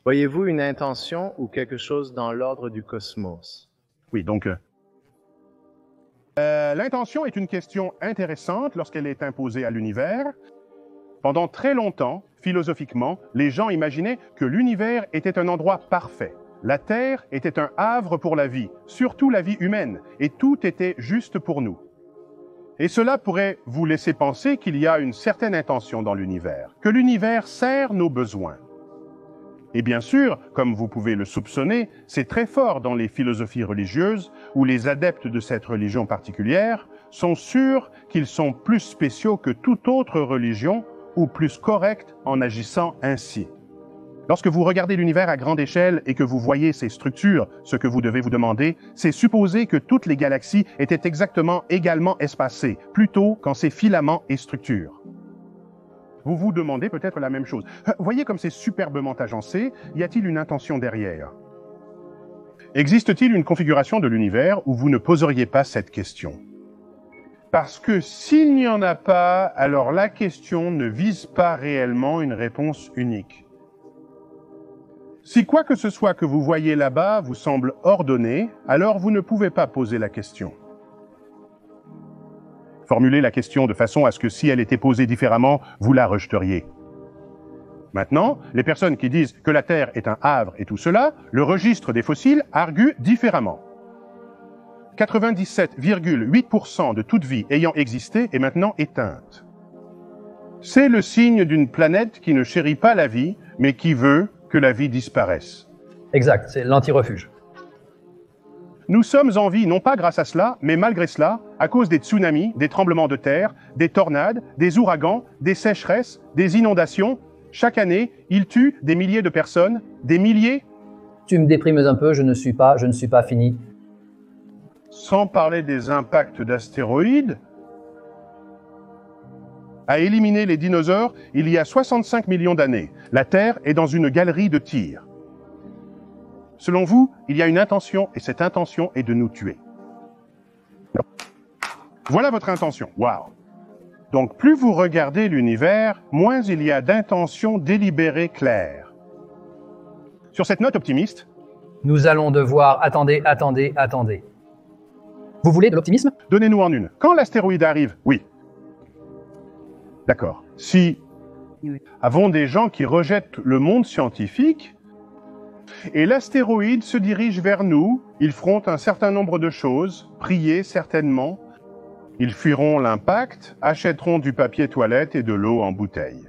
Voyez-vous une intention ou quelque chose dans l'ordre du cosmos? Oui, donc l'intention est une question intéressante lorsqu'elle est imposée à l'univers. Pendant très longtemps, philosophiquement, les gens imaginaient que l'univers était un endroit parfait. La Terre était un havre pour la vie, surtout la vie humaine, et tout était juste pour nous. Et cela pourrait vous laisser penser qu'il y a une certaine intention dans l'univers, que l'univers sert nos besoins. Et bien sûr, comme vous pouvez le soupçonner, c'est très fort dans les philosophies religieuses où les adeptes de cette religion particulière sont sûrs qu'ils sont plus spéciaux que toute autre religion ou plus corrects en agissant ainsi. Lorsque vous regardez l'univers à grande échelle et que vous voyez ses structures, ce que vous devez vous demander, c'est supposer que toutes les galaxies étaient également espacées, plutôt qu'en ces filaments et structures. Vous vous demandez peut-être la même chose. Voyez comme c'est superbement agencé, y a-t-il une intention derrière? Existe-t-il une configuration de l'univers où vous ne poseriez pas cette question? Parce que s'il n'y en a pas, alors la question ne vise pas réellement une réponse unique. Si quoi que ce soit que vous voyez là-bas vous semble ordonné, alors vous ne pouvez pas poser la question. Formulez la question de façon à ce que si elle était posée différemment, vous la rejeteriez. Maintenant, les personnes qui disent que la Terre est un havre et tout cela, le registre des fossiles argue différemment. 97,8% de toute vie ayant existé est maintenant éteinte. C'est le signe d'une planète qui ne chérit pas la vie, mais qui veut que la vie disparaisse. Exact, c'est l'anti-refuge. Nous sommes en vie, non pas grâce à cela, mais malgré cela, à cause des tsunamis, des tremblements de terre, des tornades, des ouragans, des sécheresses, des inondations. Chaque année, ils tuent des milliers de personnes, des milliers. Tu me déprimes un peu, je ne suis pas fini. Sans parler des impacts d'astéroïdes. À éliminer les dinosaures, il y a 65 millions d'années. La Terre est dans une galerie de tir. Selon vous, il y a une intention, et cette intention est de nous tuer. Voilà votre intention. Waouh! Donc, plus vous regardez l'univers, moins il y a d'intentions délibérées claires. Sur cette note optimiste, nous allons devoir... Attendez. Vous voulez de l'optimisme? Donnez-nous en une. Quand l'astéroïde arrive, oui. D'accord. Si avons des gens qui rejettent le monde scientifique, et l'astéroïde se dirige vers nous, ils feront un certain nombre de choses, prier certainement, ils fuiront l'impact, achèteront du papier toilette et de l'eau en bouteille.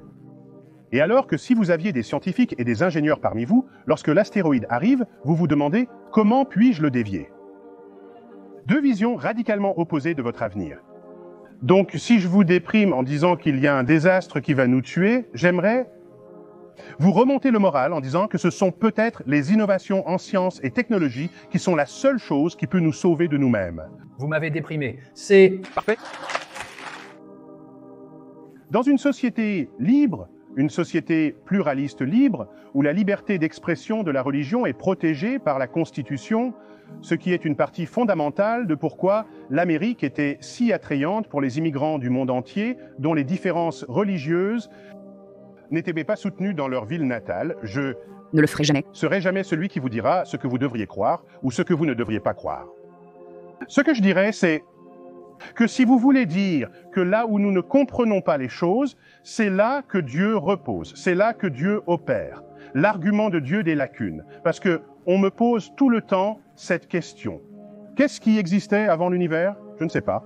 Et alors que si vous aviez des scientifiques et des ingénieurs parmi vous, lorsque l'astéroïde arrive, vous vous demandez « Comment puis-je le dévier ?» Deux visions radicalement opposées de votre avenir. Donc, si je vous déprime en disant qu'il y a un désastre qui va nous tuer, j'aimerais vous remonter le moral en disant que ce sont peut-être les innovations en sciences et technologies qui sont la seule chose qui peut nous sauver de nous-mêmes. Vous m'avez déprimé. C'est parfait. Dans une société libre, une société pluraliste libre, où la liberté d'expression de la religion est protégée par la Constitution, ce qui est une partie fondamentale de pourquoi l'Amérique était si attrayante pour les immigrants du monde entier, dont les différences religieuses n'étaient pas soutenues dans leur ville natale. Je ne le ferai jamais. Serai jamais celui qui vous dira ce que vous devriez croire ou ce que vous ne devriez pas croire. Ce que je dirais, c'est que si vous voulez dire que là où nous ne comprenons pas les choses, c'est là que Dieu repose, c'est là que Dieu opère. L'argument de Dieu des lacunes. Parce que on me pose tout le temps cette question. Qu'est-ce qui existait avant l'univers? Je ne sais pas.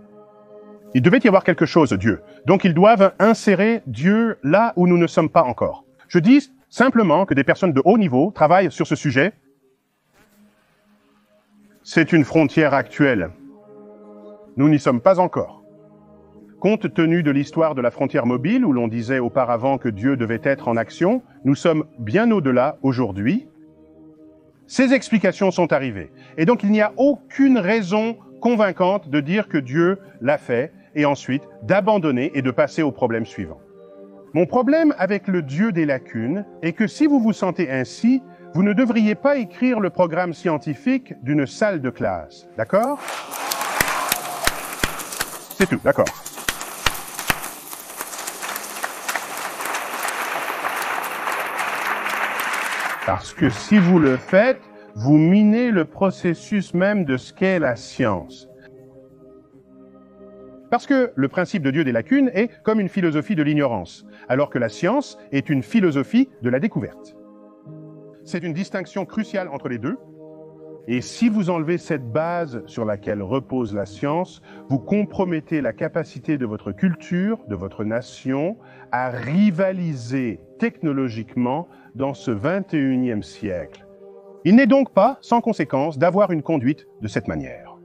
Il devait y avoir quelque chose, Dieu. Donc ils doivent insérer Dieu là où nous ne sommes pas encore. Je dis simplement que des personnes de haut niveau travaillent sur ce sujet. C'est une frontière actuelle. Nous n'y sommes pas encore. Compte tenu de l'histoire de la frontière mobile, où l'on disait auparavant que Dieu devait être en action, nous sommes bien au-delà aujourd'hui. Ces explications sont arrivées. Et donc il n'y a aucune raison convaincante de dire que Dieu l'a fait, et ensuite d'abandonner et de passer au problème suivant. Mon problème avec le Dieu des lacunes est que si vous vous sentez ainsi, vous ne devriez pas écrire le programme scientifique d'une salle de classe. D'accord? C'est tout, d'accord. Parce que si vous le faites, vous minez le processus même de ce qu'est la science. Parce que le principe de Dieu des lacunes est comme une philosophie de l'ignorance, alors que la science est une philosophie de la découverte. C'est une distinction cruciale entre les deux. Et si vous enlevez cette base sur laquelle repose la science, vous compromettez la capacité de votre culture, de votre nation, à rivaliser technologiquement dans ce 21e siècle. Il n'est donc pas sans conséquence d'avoir une conduite de cette manière.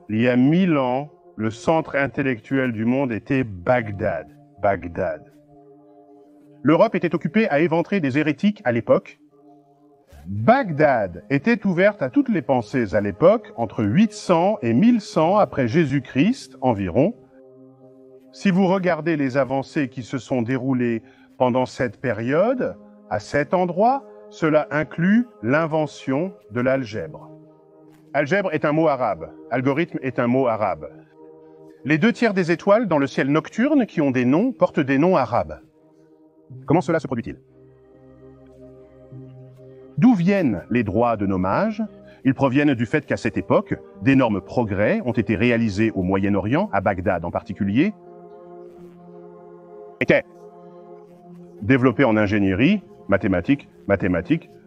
Il y a 1000 ans, le centre intellectuel du monde était Bagdad. Bagdad. L'Europe était occupée à éventrer des hérétiques à l'époque. Bagdad était ouverte à toutes les pensées à l'époque, entre 800 et 1100 après Jésus-Christ environ. Si vous regardez les avancées qui se sont déroulées pendant cette période, à cet endroit, cela inclut l'invention de l'algèbre. Algèbre est un mot arabe, algorithme est un mot arabe. Les 2/3 des étoiles dans le ciel nocturne qui ont des noms portent des noms arabes. Comment cela se produit-il? D'où viennent les droits de nommage? Ils proviennent du fait qu'à cette époque, d'énormes progrès ont été réalisés au Moyen-Orient, à Bagdad en particulier, étaient développés en ingénierie, mathématiques,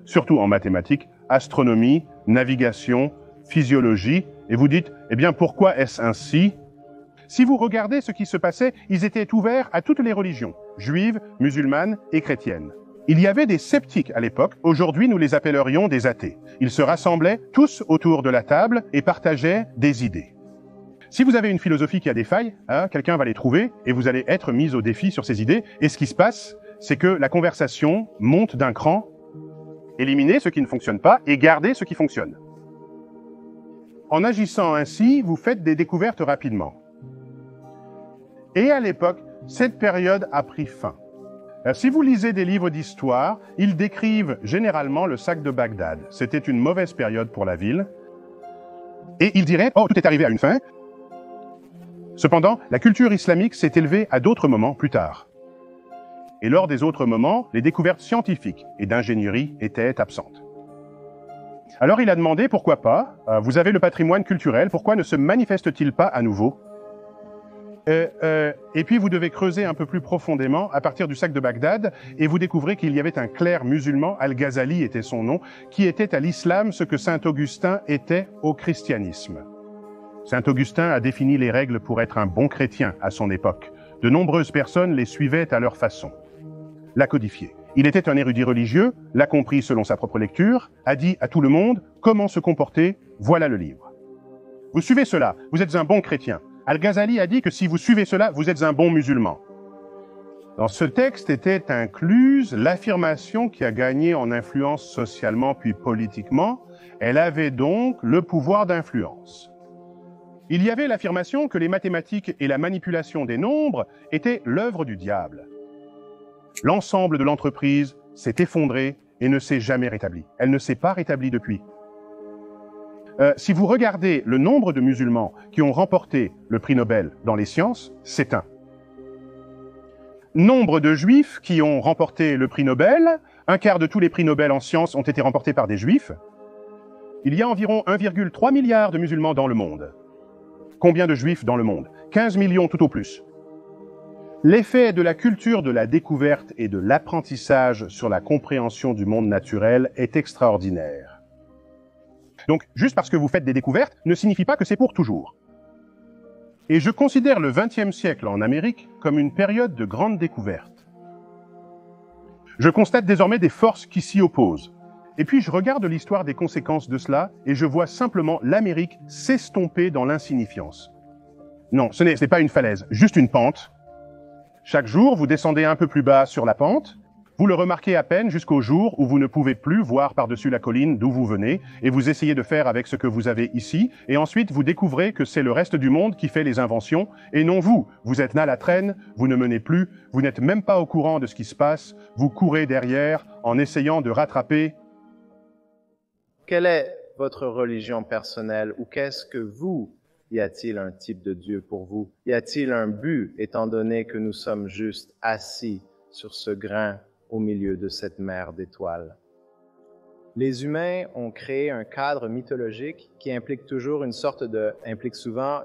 surtout en mathématiques, astronomie, navigation, physiologie, et vous dites, eh bien, pourquoi est-ce ainsi? Si vous regardez ce qui se passait, ils étaient ouverts à toutes les religions, juives, musulmanes et chrétiennes. Il y avait des sceptiques à l'époque, aujourd'hui nous les appellerions des athées. Ils se rassemblaient tous autour de la table et partageaient des idées. Si vous avez une philosophie qui a des failles, quelqu'un va les trouver et vous allez être mis au défi sur ces idées, et ce qui se passe, c'est que la conversation monte d'un cran, éliminer ce qui ne fonctionne pas et garder ce qui fonctionne. En agissant ainsi, vous faites des découvertes rapidement. Et à l'époque, cette période a pris fin. Si vous lisez des livres d'histoire, ils décrivent généralement le sac de Bagdad. C'était une mauvaise période pour la ville. Et ils diraient, oh, tout est arrivé à une fin. Cependant, la culture islamique s'est élevée à d'autres moments plus tard. Et lors des autres moments, les découvertes scientifiques et d'ingénierie étaient absentes. Alors il a demandé, pourquoi pas, vous avez le patrimoine culturel, pourquoi ne se manifeste-t-il pas à nouveau? Et puis vous devez creuser un peu plus profondément à partir du sac de Bagdad et vous découvrez qu'il y avait un clerc musulman, Al-Ghazali était son nom, qui était à l'islam ce que saint Augustin était au christianisme. Saint Augustin a défini les règles pour être un bon chrétien à son époque. De nombreuses personnes les suivaient à leur façon. L'a codifié. Il était un érudit religieux, l'a compris selon sa propre lecture, a dit à tout le monde comment se comporter, voilà le livre. Vous suivez cela, vous êtes un bon chrétien. Al-Ghazali a dit que si vous suivez cela, vous êtes un bon musulman. Dans ce texte était incluse l'affirmation qui a gagné en influence socialement puis politiquement. Elle avait donc le pouvoir d'influence. Il y avait l'affirmation que les mathématiques et la manipulation des nombres étaient l'œuvre du diable. L'ensemble de l'entreprise s'est effondré et ne s'est jamais rétabli. Elle ne s'est pas rétablie depuis. Si vous regardez le nombre de musulmans qui ont remporté le prix Nobel dans les sciences, c'est 1. Nombre de juifs qui ont remporté le prix Nobel, 1/4 de tous les prix Nobel en sciences ont été remportés par des juifs. Il y a environ 1,3 milliard de musulmans dans le monde. Combien de juifs dans le monde? 15 millions tout au plus. L'effet de la culture de la découverte et de l'apprentissage sur la compréhension du monde naturel est extraordinaire. Donc, juste parce que vous faites des découvertes ne signifie pas que c'est pour toujours. Et je considère le XXe siècle en Amérique comme une période de grande découverte. Je constate désormais des forces qui s'y opposent. Et puis je regarde l'histoire des conséquences de cela et je vois simplement l'Amérique s'estomper dans l'insignifiance. Non, ce n'est pas une falaise, juste une pente. Chaque jour, vous descendez un peu plus bas sur la pente, vous le remarquez à peine jusqu'au jour où vous ne pouvez plus voir par-dessus la colline d'où vous venez, et vous essayez de faire avec ce que vous avez ici, et ensuite vous découvrez que c'est le reste du monde qui fait les inventions, et non vous. Vous êtes là à la traîne, vous ne menez plus, vous n'êtes même pas au courant de ce qui se passe, vous courez derrière en essayant de rattraper. Quelle est votre religion personnelle ou qu'est-ce que vous, y a-t-il un type de Dieu pour vous? Y a-t-il un but étant donné que nous sommes juste assis sur ce grain au milieu de cette mer d'étoiles. Les humains ont créé un cadre mythologique qui implique souvent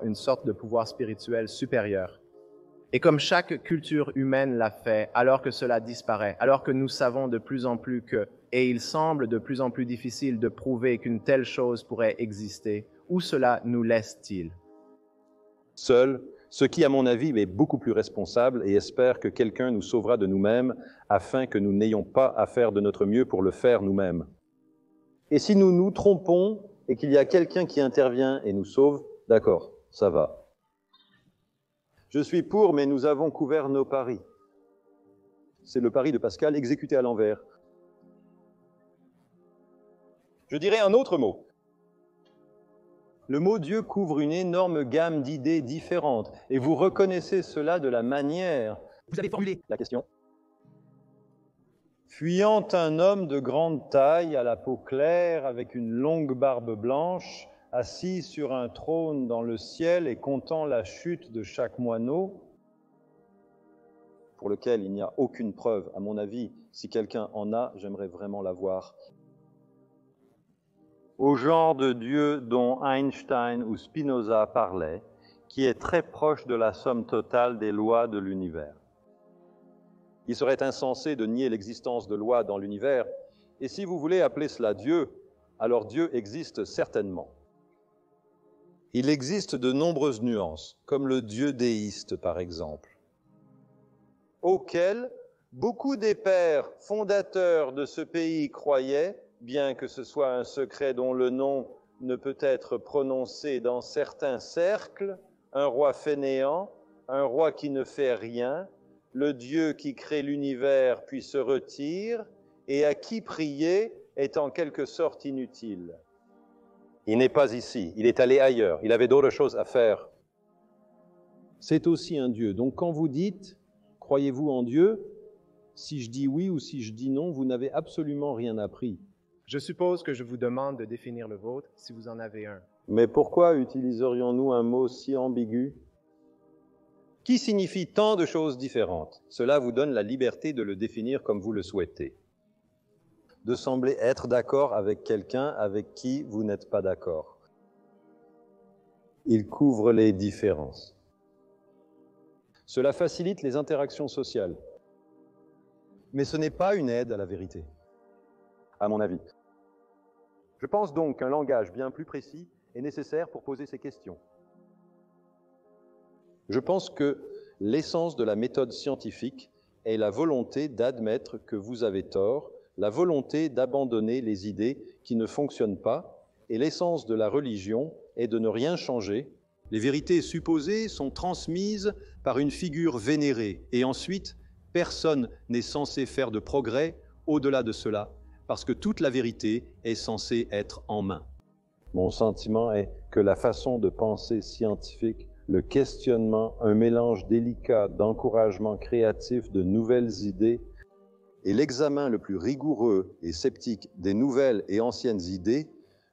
une sorte de pouvoir spirituel supérieur. Et comme chaque culture humaine l'a fait, alors que cela disparaît, alors que nous savons de plus en plus et il semble de plus en plus difficile de prouver qu'une telle chose pourrait exister, où cela nous laisse-t-il? Seul, ce qui, à mon avis, est beaucoup plus responsable et espère que quelqu'un nous sauvera de nous-mêmes afin que nous n'ayons pas à faire de notre mieux pour le faire nous-mêmes. Et si nous nous trompons et qu'il y a quelqu'un qui intervient et nous sauve, d'accord, ça va. Je suis pour, mais nous avons couvert nos paris. C'est le pari de Pascal exécuté à l'envers. Je dirais un autre mot. Le mot Dieu couvre une énorme gamme d'idées différentes, et vous reconnaissez cela de la manière. Vous avez formulé La question. Fuyant un homme de grande taille, à la peau claire, avec une longue barbe blanche, assis sur un trône dans le ciel et comptant la chute de chaque moineau, pour lequel il n'y a aucune preuve, à mon avis, si quelqu'un en a, j'aimerais vraiment la voir. Au genre de Dieu dont Einstein ou Spinoza parlaient, qui est très proche de la somme totale des lois de l'univers. Il serait insensé de nier l'existence de lois dans l'univers, et si vous voulez appeler cela Dieu, alors Dieu existe certainement. Il existe de nombreuses nuances, comme le Dieu déiste par exemple, auquel beaucoup des pères fondateurs de ce pays croyaient, bien que ce soit un secret dont le nom ne peut être prononcé dans certains cercles, un roi fainéant, un roi qui ne fait rien, le Dieu qui crée l'univers puis se retire, et à qui prier est en quelque sorte inutile. Il n'est pas ici, il est allé ailleurs, il avait d'autres choses à faire. C'est aussi un Dieu. Donc quand vous dites « croyez-vous en Dieu ?» si je dis oui ou si je dis non, vous n'avez absolument rien appris. Je suppose que je vous demande de définir le vôtre si vous en avez un. Mais pourquoi utiliserions-nous un mot si ambigu qui signifie tant de choses différentes? Cela vous donne la liberté de le définir comme vous le souhaitez. De sembler être d'accord avec quelqu'un avec qui vous n'êtes pas d'accord. Il couvre les différences. Cela facilite les interactions sociales. Mais ce n'est pas une aide à la vérité, à mon avis. Je pense donc qu'un langage bien plus précis est nécessaire pour poser ces questions. Je pense que l'essence de la méthode scientifique est la volonté d'admettre que vous avez tort, la volonté d'abandonner les idées qui ne fonctionnent pas, et l'essence de la religion est de ne rien changer. Les vérités supposées sont transmises par une figure vénérée, et ensuite, personne n'est censé faire de progrès au-delà de cela, parce que toute la vérité est censée être en main. Mon sentiment est que la façon de penser scientifique, le questionnement, un mélange délicat d'encouragement créatif de nouvelles idées et l'examen le plus rigoureux et sceptique des nouvelles et anciennes idées,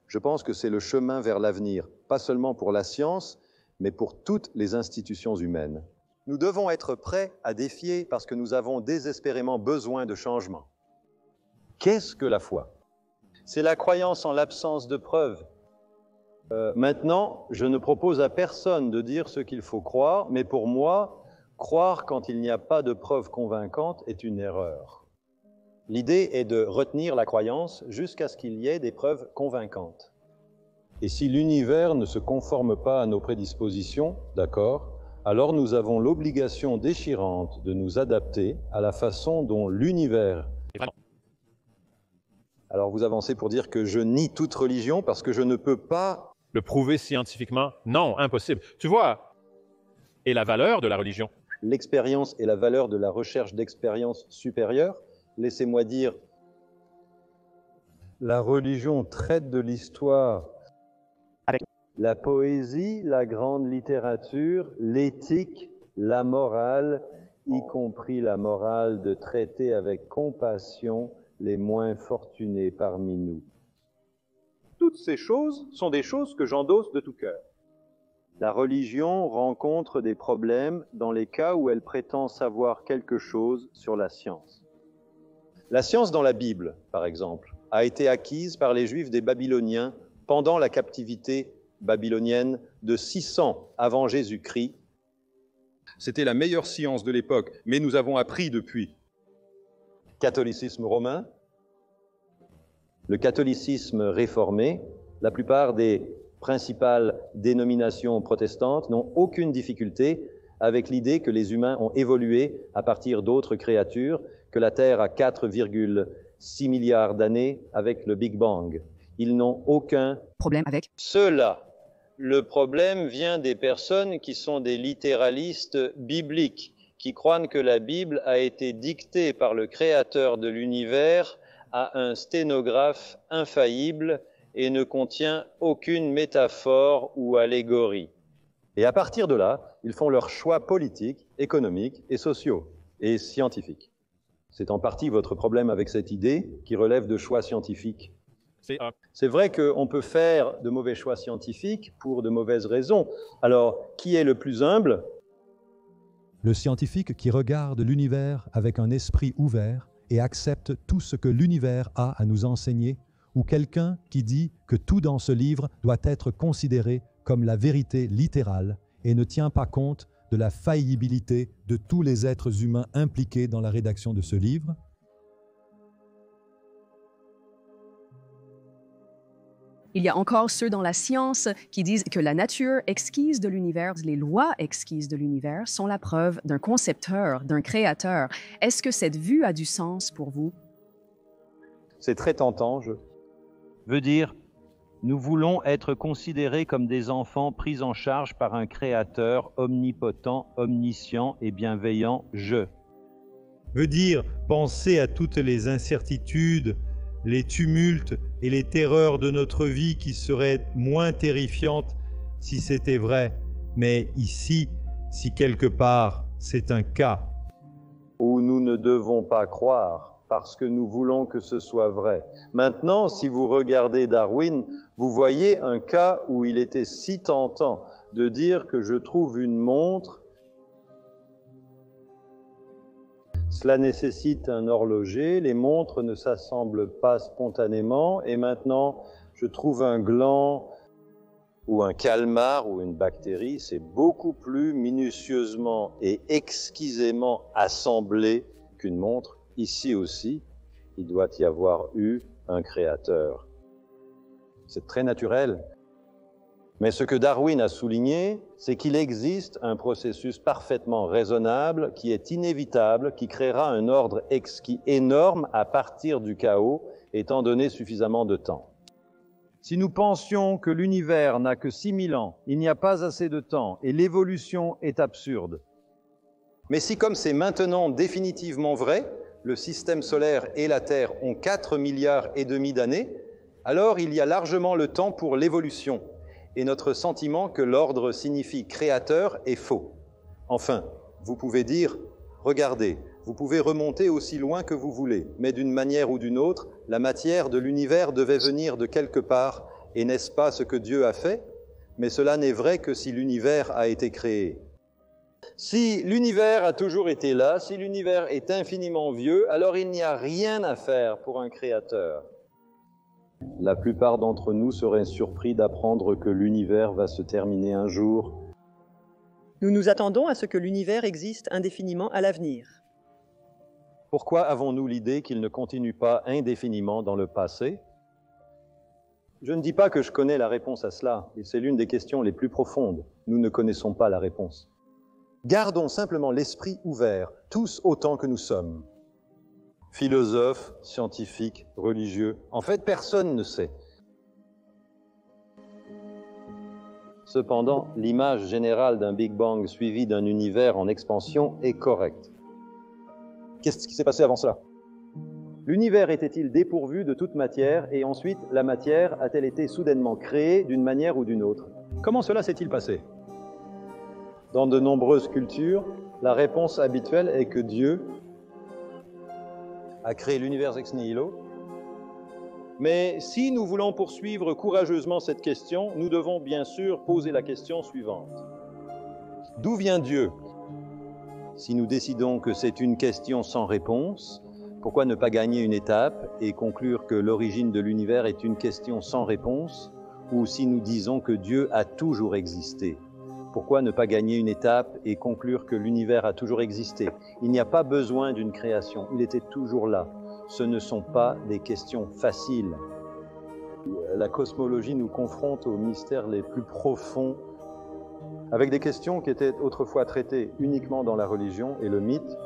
je pense que c'est le chemin vers l'avenir, pas seulement pour la science, mais pour toutes les institutions humaines. Nous devons être prêts à défier parce que nous avons désespérément besoin de changement. Qu'est-ce que la foi? C'est la croyance en l'absence de preuves. Maintenant, je ne propose à personne de dire ce qu'il faut croire, mais pour moi, croire quand il n'y a pas de preuves convaincantes est une erreur. L'idée est de retenir la croyance jusqu'à ce qu'il y ait des preuves convaincantes. Et si l'univers ne se conforme pas à nos prédispositions, d'accord, alors nous avons l'obligation déchirante de nous adapter à la façon dont l'univers... Alors vous avancez pour dire que je nie toute religion parce que je ne peux pas... Le prouver scientifiquement? Non, impossible. Tu vois, et la valeur de la religion? L'expérience et la valeur de la recherche d'expérience supérieure. Laissez-moi dire, la religion traite de l'histoire avec la poésie, la grande littérature, l'éthique, la morale, y compris la morale de traiter avec compassion les moins fortunés parmi nous. Toutes ces choses sont des choses que j'endosse de tout cœur. La religion rencontre des problèmes dans les cas où elle prétend savoir quelque chose sur la science. La science dans la Bible, par exemple, a été acquise par les Juifs des Babyloniens pendant la captivité babylonienne de 600 avant Jésus-Christ. C'était la meilleure science de l'époque, mais nous avons appris depuis. Catholicisme romain, le catholicisme réformé, la plupart des principales dénominations protestantes n'ont aucune difficulté avec l'idée que les humains ont évolué à partir d'autres créatures, que la Terre a 4,6 milliards d'années avec le Big Bang. Ils n'ont aucun problème avec cela. Le problème vient des personnes qui sont des littéralistes bibliques, qui croient que la Bible a été dictée par le Créateur de l'univers à un sténographe infaillible et ne contient aucune métaphore ou allégorie. Et à partir de là, ils font leurs choix politiques, économiques et sociaux et scientifiques. C'est en partie votre problème avec cette idée qui relève de choix scientifiques. C'est vrai qu'on peut faire de mauvais choix scientifiques pour de mauvaises raisons. Alors, qui est le plus humble? Le scientifique qui regarde l'univers avec un esprit ouvert et accepte tout ce que l'univers a à nous enseigner, ou quelqu'un qui dit que tout dans ce livre doit être considéré comme la vérité littérale et ne tient pas compte de la faillibilité de tous les êtres humains impliqués dans la rédaction de ce livre? Il y a encore ceux dans la science qui disent que la nature exquise de l'univers, les lois exquises de l'univers sont la preuve d'un concepteur, d'un créateur. Est-ce que cette vue a du sens pour vous? C'est très tentant, je veux dire, nous voulons être considérés comme des enfants pris en charge par un créateur omnipotent, omniscient et bienveillant, je. Veut dire penser à toutes les incertitudes, les tumultes et les terreurs de notre vie qui seraient moins terrifiantes si c'était vrai. Mais ici, si quelque part c'est un cas où nous ne devons pas croire parce que nous voulons que ce soit vrai. Maintenant, si vous regardez Darwin, vous voyez un cas où il était si tentant de dire que je trouve une montre. Cela nécessite un horloger, les montres ne s'assemblent pas spontanément, et maintenant je trouve un gland ou un calmar ou une bactérie, c'est beaucoup plus minutieusement et exquisément assemblé qu'une montre. Ici aussi, il doit y avoir eu un créateur. C'est très naturel. Mais ce que Darwin a souligné, c'est qu'il existe un processus parfaitement raisonnable qui est inévitable, qui créera un ordre exquis énorme à partir du chaos, étant donné suffisamment de temps. Si nous pensions que l'univers n'a que 6000 ans, il n'y a pas assez de temps et l'évolution est absurde. Mais si, comme c'est maintenant définitivement vrai, le système solaire et la Terre ont 4,5 milliards d'années, alors il y a largement le temps pour l'évolution. Et notre sentiment que l'ordre signifie créateur est faux. Enfin, vous pouvez dire, regardez, vous pouvez remonter aussi loin que vous voulez, mais d'une manière ou d'une autre, la matière de l'univers devait venir de quelque part, et n'est-ce pas ce que Dieu a fait? Mais cela n'est vrai que si l'univers a été créé. Si l'univers a toujours été là, si l'univers est infiniment vieux, alors il n'y a rien à faire pour un créateur. La plupart d'entre nous seraient surpris d'apprendre que l'univers va se terminer un jour. Nous nous attendons à ce que l'univers existe indéfiniment à l'avenir. Pourquoi avons-nous l'idée qu'il ne continue pas indéfiniment dans le passé? Je ne dis pas que je connais la réponse à cela, et c'est l'une des questions les plus profondes. Nous ne connaissons pas la réponse. Gardons simplement l'esprit ouvert, tous autant que nous sommes. Philosophes, scientifiques, religieux, en fait, personne ne sait. Cependant, l'image générale d'un Big Bang suivi d'un univers en expansion est correcte. Qu'est-ce qui s'est passé avant cela? L'univers était-il dépourvu de toute matière et ensuite la matière a-t-elle été soudainement créée d'une manière ou d'une autre? Comment cela s'est-il passé? Dans de nombreuses cultures, la réponse habituelle est que Dieu a créé l'univers ex nihilo Mais si nous voulons poursuivre courageusement cette question, nous devons bien sûr poser la question suivante. D'où vient Dieu? Si nous décidons que c'est une question sans réponse, pourquoi ne pas gagner une étape et conclure que l'origine de l'univers est une question sans réponse? Ou si nous disons que Dieu a toujours existé, pourquoi ne pas gagner une étape et conclure que l'univers a toujours existé? Il n'y a pas besoin d'une création, il était toujours là. Ce ne sont pas des questions faciles. La cosmologie nous confronte aux mystères les plus profonds, avec des questions qui étaient autrefois traitées uniquement dans la religion et le mythe.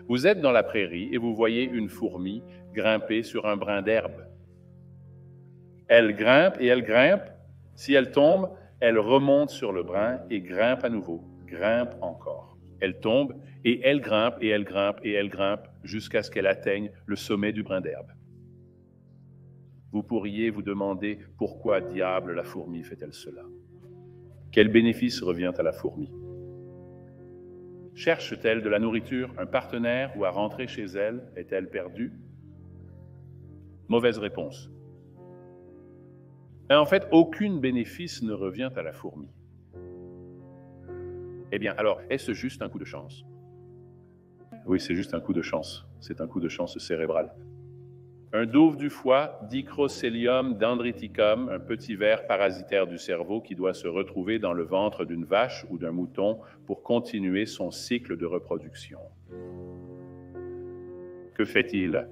Vous êtes dans la prairie et vous voyez une fourmi grimper sur un brin d'herbe. Elle grimpe et elle grimpe. Si elle tombe, elle remonte sur le brin et grimpe à nouveau, grimpe encore. Elle tombe et elle grimpe et elle grimpe et elle grimpe jusqu'à ce qu'elle atteigne le sommet du brin d'herbe. Vous pourriez vous demander pourquoi diable la fourmi fait-elle cela? Quel bénéfice revient à la fourmi? Cherche-t-elle de la nourriture, un partenaire ou à rentrer chez elle? Est-elle perdue? Mauvaise réponse. En fait, aucun bénéfice ne revient à la fourmi. Eh bien, alors, est-ce juste un coup de chance? Oui, c'est juste un coup de chance. C'est un coup de chance cérébral. Un douve du foie, Dicrocelium dendriticum, un petit ver parasitaire du cerveau qui doit se retrouver dans le ventre d'une vache ou d'un mouton pour continuer son cycle de reproduction. Que fait-il?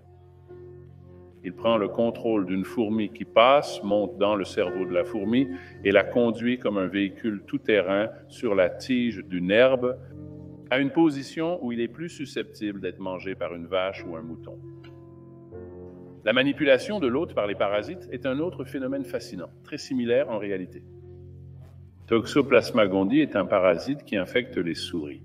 Il prend le contrôle d'une fourmi qui passe, monte dans le cerveau de la fourmi et la conduit comme un véhicule tout-terrain sur la tige d'une herbe à une position où il est plus susceptible d'être mangé par une vache ou un mouton. La manipulation de l'hôte par les parasites est un autre phénomène fascinant, très similaire en réalité. Toxoplasma gondii est un parasite qui infecte les souris.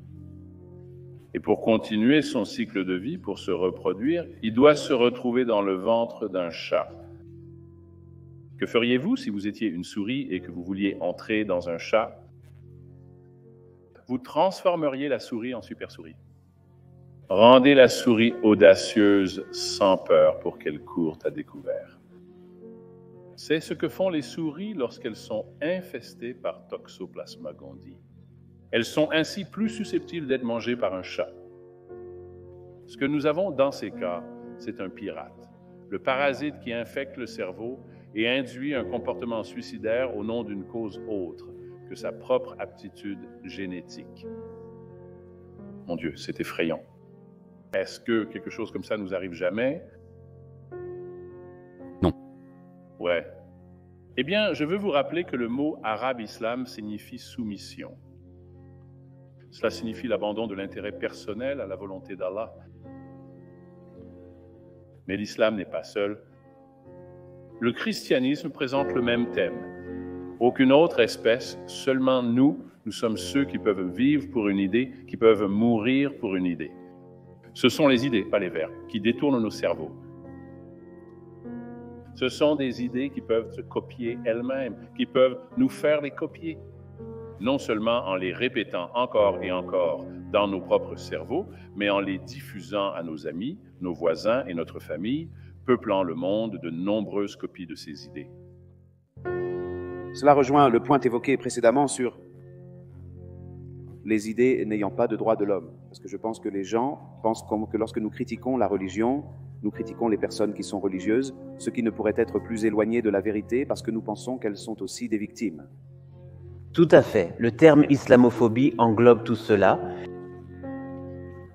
Et pour continuer son cycle de vie, pour se reproduire, il doit se retrouver dans le ventre d'un chat. Que feriez-vous si vous étiez une souris et que vous vouliez entrer dans un chat? Vous transformeriez la souris en super souris. Rendez la souris audacieuse sans peur pour qu'elle court à découvert. C'est ce que font les souris lorsqu'elles sont infestées par Toxoplasma gondii. Elles sont ainsi plus susceptibles d'être mangées par un chat. Ce que nous avons dans ces cas, c'est un pirate, le parasite qui infecte le cerveau et induit un comportement suicidaire au nom d'une cause autre que sa propre aptitude génétique. Mon Dieu, c'est effrayant. Est-ce que quelque chose comme ça nous arrive jamais? Non. Ouais. Eh bien, je veux vous rappeler que le mot arabe-islam signifie soumission. Cela signifie l'abandon de l'intérêt personnel à la volonté d'Allah. Mais l'islam n'est pas seul. Le christianisme présente le même thème. Aucune autre espèce, seulement nous sommes ceux qui peuvent vivre pour une idée, qui peuvent mourir pour une idée. Ce sont les idées, pas les verbes, qui détournent nos cerveaux. Ce sont des idées qui peuvent se copier elles-mêmes, qui peuvent nous faire les copier. Non seulement en les répétant encore et encore dans nos propres cerveaux, mais en les diffusant à nos amis, nos voisins et notre famille, peuplant le monde de nombreuses copies de ces idées. Cela rejoint le point évoqué précédemment sur les idées n'ayant pas de droit de l'homme. Parce que je pense que les gens pensent que lorsque nous critiquons la religion, nous critiquons les personnes qui sont religieuses, ce qui ne pourrait être plus éloigné de la vérité parce que nous pensons qu'elles sont aussi des victimes. Tout à fait. Le terme islamophobie englobe tout cela.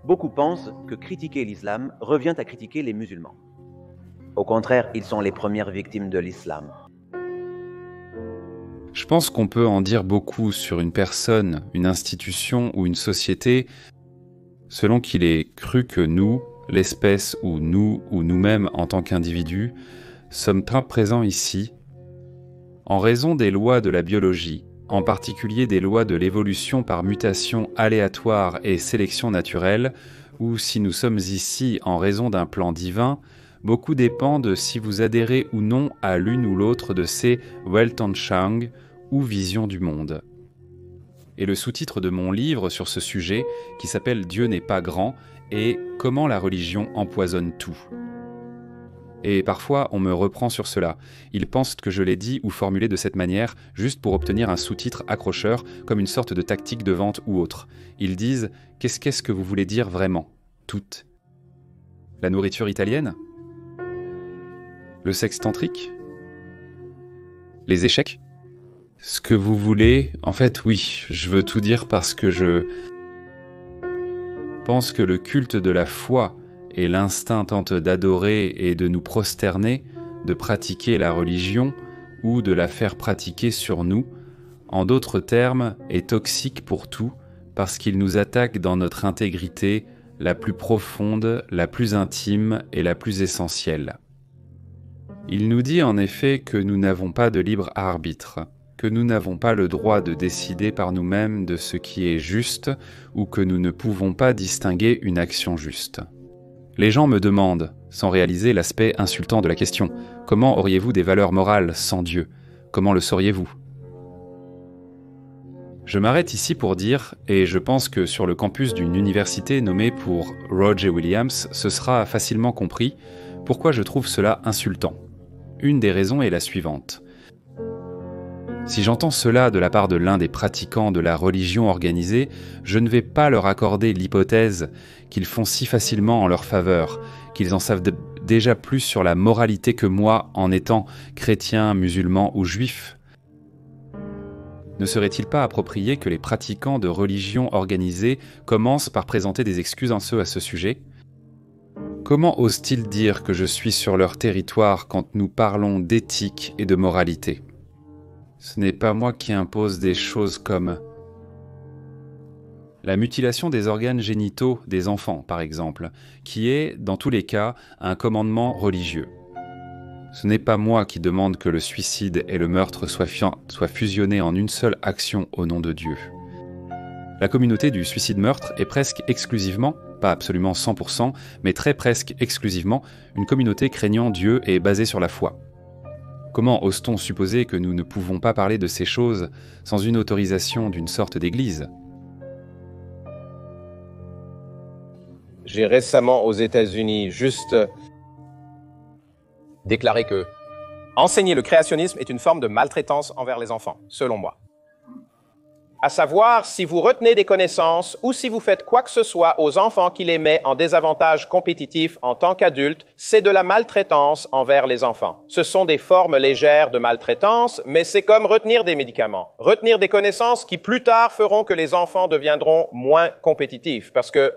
Beaucoup pensent que critiquer l'islam revient à critiquer les musulmans. Au contraire, ils sont les premières victimes de l'islam. Je pense qu'on peut en dire beaucoup sur une personne, une institution ou une société selon qu'il est cru que nous, l'espèce ou nous-mêmes en tant qu'individus, sommes très présents ici en raison des lois de la biologie, en particulier des lois de l'évolution par mutation aléatoire et sélection naturelle, ou si nous sommes ici en raison d'un plan divin, beaucoup dépend de si vous adhérez ou non à l'une ou l'autre de ces Weltanschauung ou visions du monde. Et le sous-titre de mon livre sur ce sujet, qui s'appelle « Dieu n'est pas grand » et « Comment la religion empoisonne tout ». Et parfois, on me reprend sur cela. Ils pensent que je l'ai dit ou formulé de cette manière, juste pour obtenir un sous-titre accrocheur, comme une sorte de tactique de vente ou autre. Ils disent « Qu'est-ce que vous voulez dire vraiment ? Toutes ? La nourriture italienne ? Le sexe tantrique ? Les échecs ? Ce que vous voulez, en fait, oui, je veux tout dire parce que je pense que le culte de la foi et l'instinct tente d'adorer et de nous prosterner, de pratiquer la religion ou de la faire pratiquer sur nous, en d'autres termes, est toxique pour tout parce qu'il nous attaque dans notre intégrité la plus profonde, la plus intime et la plus essentielle. Il nous dit en effet que nous n'avons pas de libre arbitre, que nous n'avons pas le droit de décider par nous-mêmes de ce qui est juste ou que nous ne pouvons pas distinguer une action juste. Les gens me demandent, sans réaliser l'aspect insultant de la question, comment auriez-vous des valeurs morales sans Dieu ? Comment le sauriez-vous ? Je m'arrête ici pour dire, et je pense que sur le campus d'une université nommée pour Roger Williams, ce sera facilement compris pourquoi je trouve cela insultant. Une des raisons est la suivante. Si j'entends cela de la part de l'un des pratiquants de la religion organisée, je ne vais pas leur accorder l'hypothèse qu'ils font si facilement en leur faveur, qu'ils en savent déjà plus sur la moralité que moi en étant chrétien, musulman ou juif. Ne serait-il pas approprié que les pratiquants de religion organisée commencent par présenter des excuses à ce sujet ? Comment osent-ils dire que je suis sur leur territoire quand nous parlons d'éthique et de moralité ? Ce n'est pas moi qui impose des choses comme la mutilation des organes génitaux des enfants, par exemple, qui est, dans tous les cas, un commandement religieux. Ce n'est pas moi qui demande que le suicide et le meurtre soient fusionnés en une seule action au nom de Dieu. La communauté du suicide-meurtre est presque exclusivement, pas absolument 100%, mais très presque exclusivement, une communauté craignant Dieu et basée sur la foi. Comment ose-t-on supposer que nous ne pouvons pas parler de ces choses sans une autorisation d'une sorte d'église ? J'ai récemment aux États-Unis juste déclaré que enseigner le créationnisme est une forme de maltraitance envers les enfants, selon moi. À savoir, si vous retenez des connaissances ou si vous faites quoi que ce soit aux enfants qui les met en désavantage compétitif en tant qu'adultes, c'est de la maltraitance envers les enfants. Ce sont des formes légères de maltraitance, mais c'est comme retenir des médicaments. Retenir des connaissances qui plus tard feront que les enfants deviendront moins compétitifs, parce que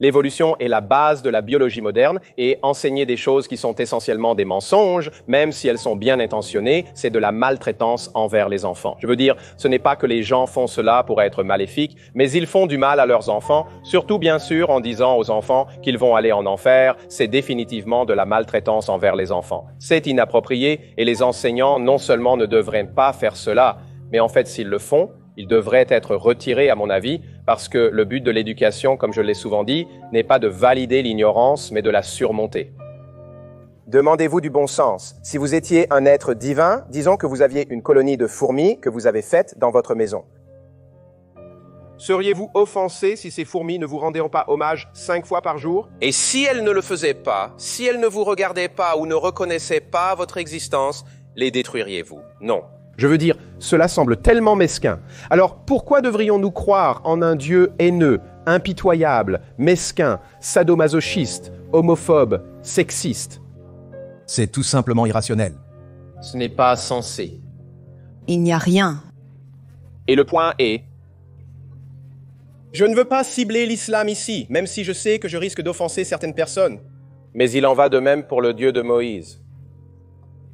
l'évolution est la base de la biologie moderne et enseigner des choses qui sont essentiellement des mensonges, même si elles sont bien intentionnées, c'est de la maltraitance envers les enfants. Je veux dire, ce n'est pas que les gens font cela pour être maléfiques, mais ils font du mal à leurs enfants, surtout bien sûr en disant aux enfants qu'ils vont aller en enfer, c'est définitivement de la maltraitance envers les enfants. C'est inapproprié et les enseignants non seulement ne devraient pas faire cela, mais en fait s'ils le font, ils devraient être retirés à mon avis, parce que le but de l'éducation, comme je l'ai souvent dit, n'est pas de valider l'ignorance, mais de la surmonter. Demandez-vous du bon sens. Si vous étiez un être divin, disons que vous aviez une colonie de fourmis que vous avez faite dans votre maison. Seriez-vous offensé si ces fourmis ne vous rendaient pas hommage 5 fois par jour? Et si elles ne le faisaient pas, si elles ne vous regardaient pas ou ne reconnaissaient pas votre existence, les détruiriez-vous? Non. Je veux dire, cela semble tellement mesquin. Alors pourquoi devrions-nous croire en un Dieu haineux, impitoyable, mesquin, sadomasochiste, homophobe, sexiste? C'est tout simplement irrationnel. Ce n'est pas sensé. Il n'y a rien. Et le point est, je ne veux pas cibler l'islam ici, même si je sais que je risque d'offenser certaines personnes. Mais il en va de même pour le Dieu de Moïse.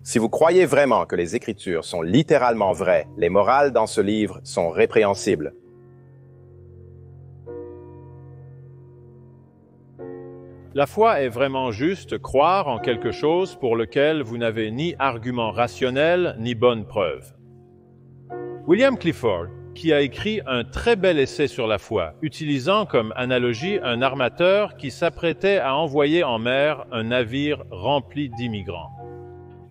Si vous croyez vraiment que les Écritures sont littéralement vraies, les morales dans ce livre sont répréhensibles. La foi est vraiment juste croire en quelque chose pour lequel vous n'avez ni argument rationnel ni bonne preuve. William Clifford, qui a écrit un très bel essai sur la foi, utilisant comme analogie un armateur qui s'apprêtait à envoyer en mer un navire rempli d'immigrants.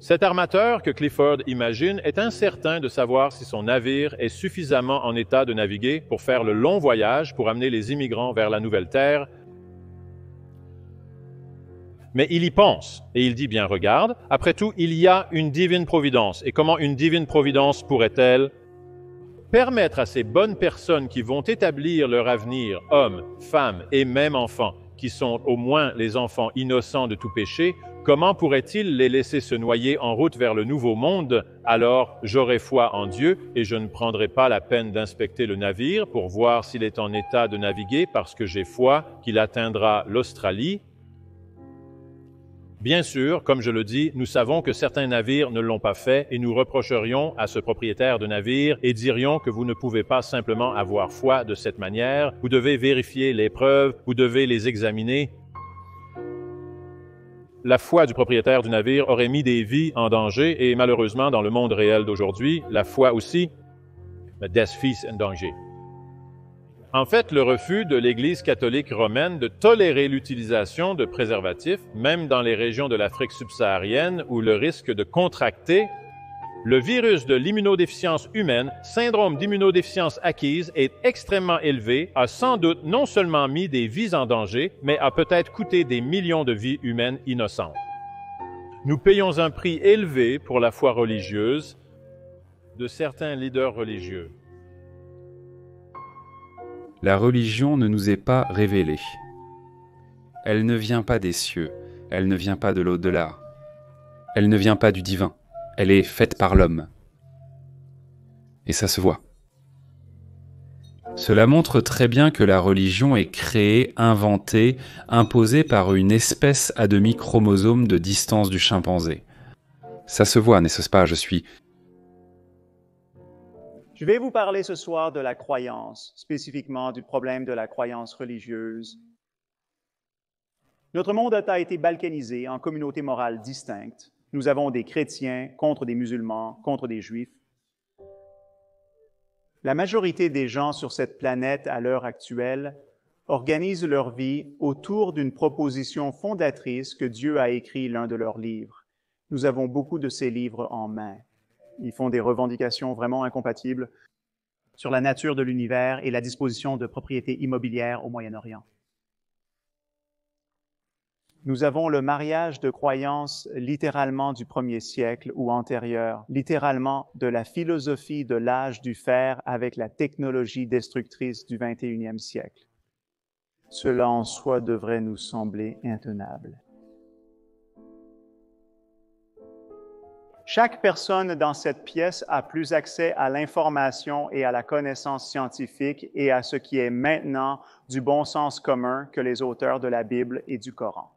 Cet armateur que Clifford imagine est incertain de savoir si son navire est suffisamment en état de naviguer pour faire le long voyage pour amener les immigrants vers la nouvelle terre. Mais il y pense, et il dit bien, regarde, après tout, il y a une divine providence. Et comment une divine providence pourrait-elle permettre à ces bonnes personnes qui vont établir leur avenir, hommes, femmes et même enfants, qui sont au moins les enfants innocents de tout péché, comment pourrait-il les laisser se noyer en route vers le nouveau monde? Alors j'aurai foi en Dieu et je ne prendrai pas la peine d'inspecter le navire pour voir s'il est en état de naviguer parce que j'ai foi qu'il atteindra l'Australie. Bien sûr, comme je le dis, nous savons que certains navires ne l'ont pas fait et nous reprocherions à ce propriétaire de navire et dirions que vous ne pouvez pas simplement avoir foi de cette manière, vous devez vérifier les preuves, vous devez les examiner. La foi du propriétaire du navire aurait mis des vies en danger et malheureusement, dans le monde réel d'aujourd'hui, la foi aussi met des vies en danger. En fait, le refus de l'Église catholique romaine de tolérer l'utilisation de préservatifs, même dans les régions de l'Afrique subsaharienne où le risque de contracter le virus de l'immunodéficience humaine, syndrome d'immunodéficience acquise, est extrêmement élevé, a sans doute non seulement mis des vies en danger, mais a peut-être coûté des millions de vies humaines innocentes. Nous payons un prix élevé pour la foi religieuse de certains leaders religieux. La religion ne nous est pas révélée. Elle ne vient pas des cieux, elle ne vient pas de l'au-delà, elle ne vient pas du divin, elle est faite par l'homme. Et ça se voit. Cela montre très bien que la religion est créée, inventée, imposée par une espèce à demi-chromosome de distance du chimpanzé. Ça se voit, n'est-ce pas? Je vais vous parler ce soir de la croyance, spécifiquement du problème de la croyance religieuse. Notre monde a été balkanisé en communautés morales distinctes. Nous avons des chrétiens contre des musulmans, contre des juifs. La majorité des gens sur cette planète à l'heure actuelle organisent leur vie autour d'une proposition fondatrice que Dieu a écrit l'un de leurs livres. Nous avons beaucoup de ces livres en main. Ils font des revendications vraiment incompatibles sur la nature de l'univers et la disposition de propriétés immobilières au Moyen-Orient. Nous avons le mariage de croyances littéralement du 1er siècle ou antérieur, littéralement de la philosophie de l'âge du fer avec la technologie destructrice du 21e siècle. Cela en soi devrait nous sembler intenable. Chaque personne dans cette pièce a plus accès à l'information et à la connaissance scientifique et à ce qui est maintenant du bon sens commun que les auteurs de la Bible et du Coran.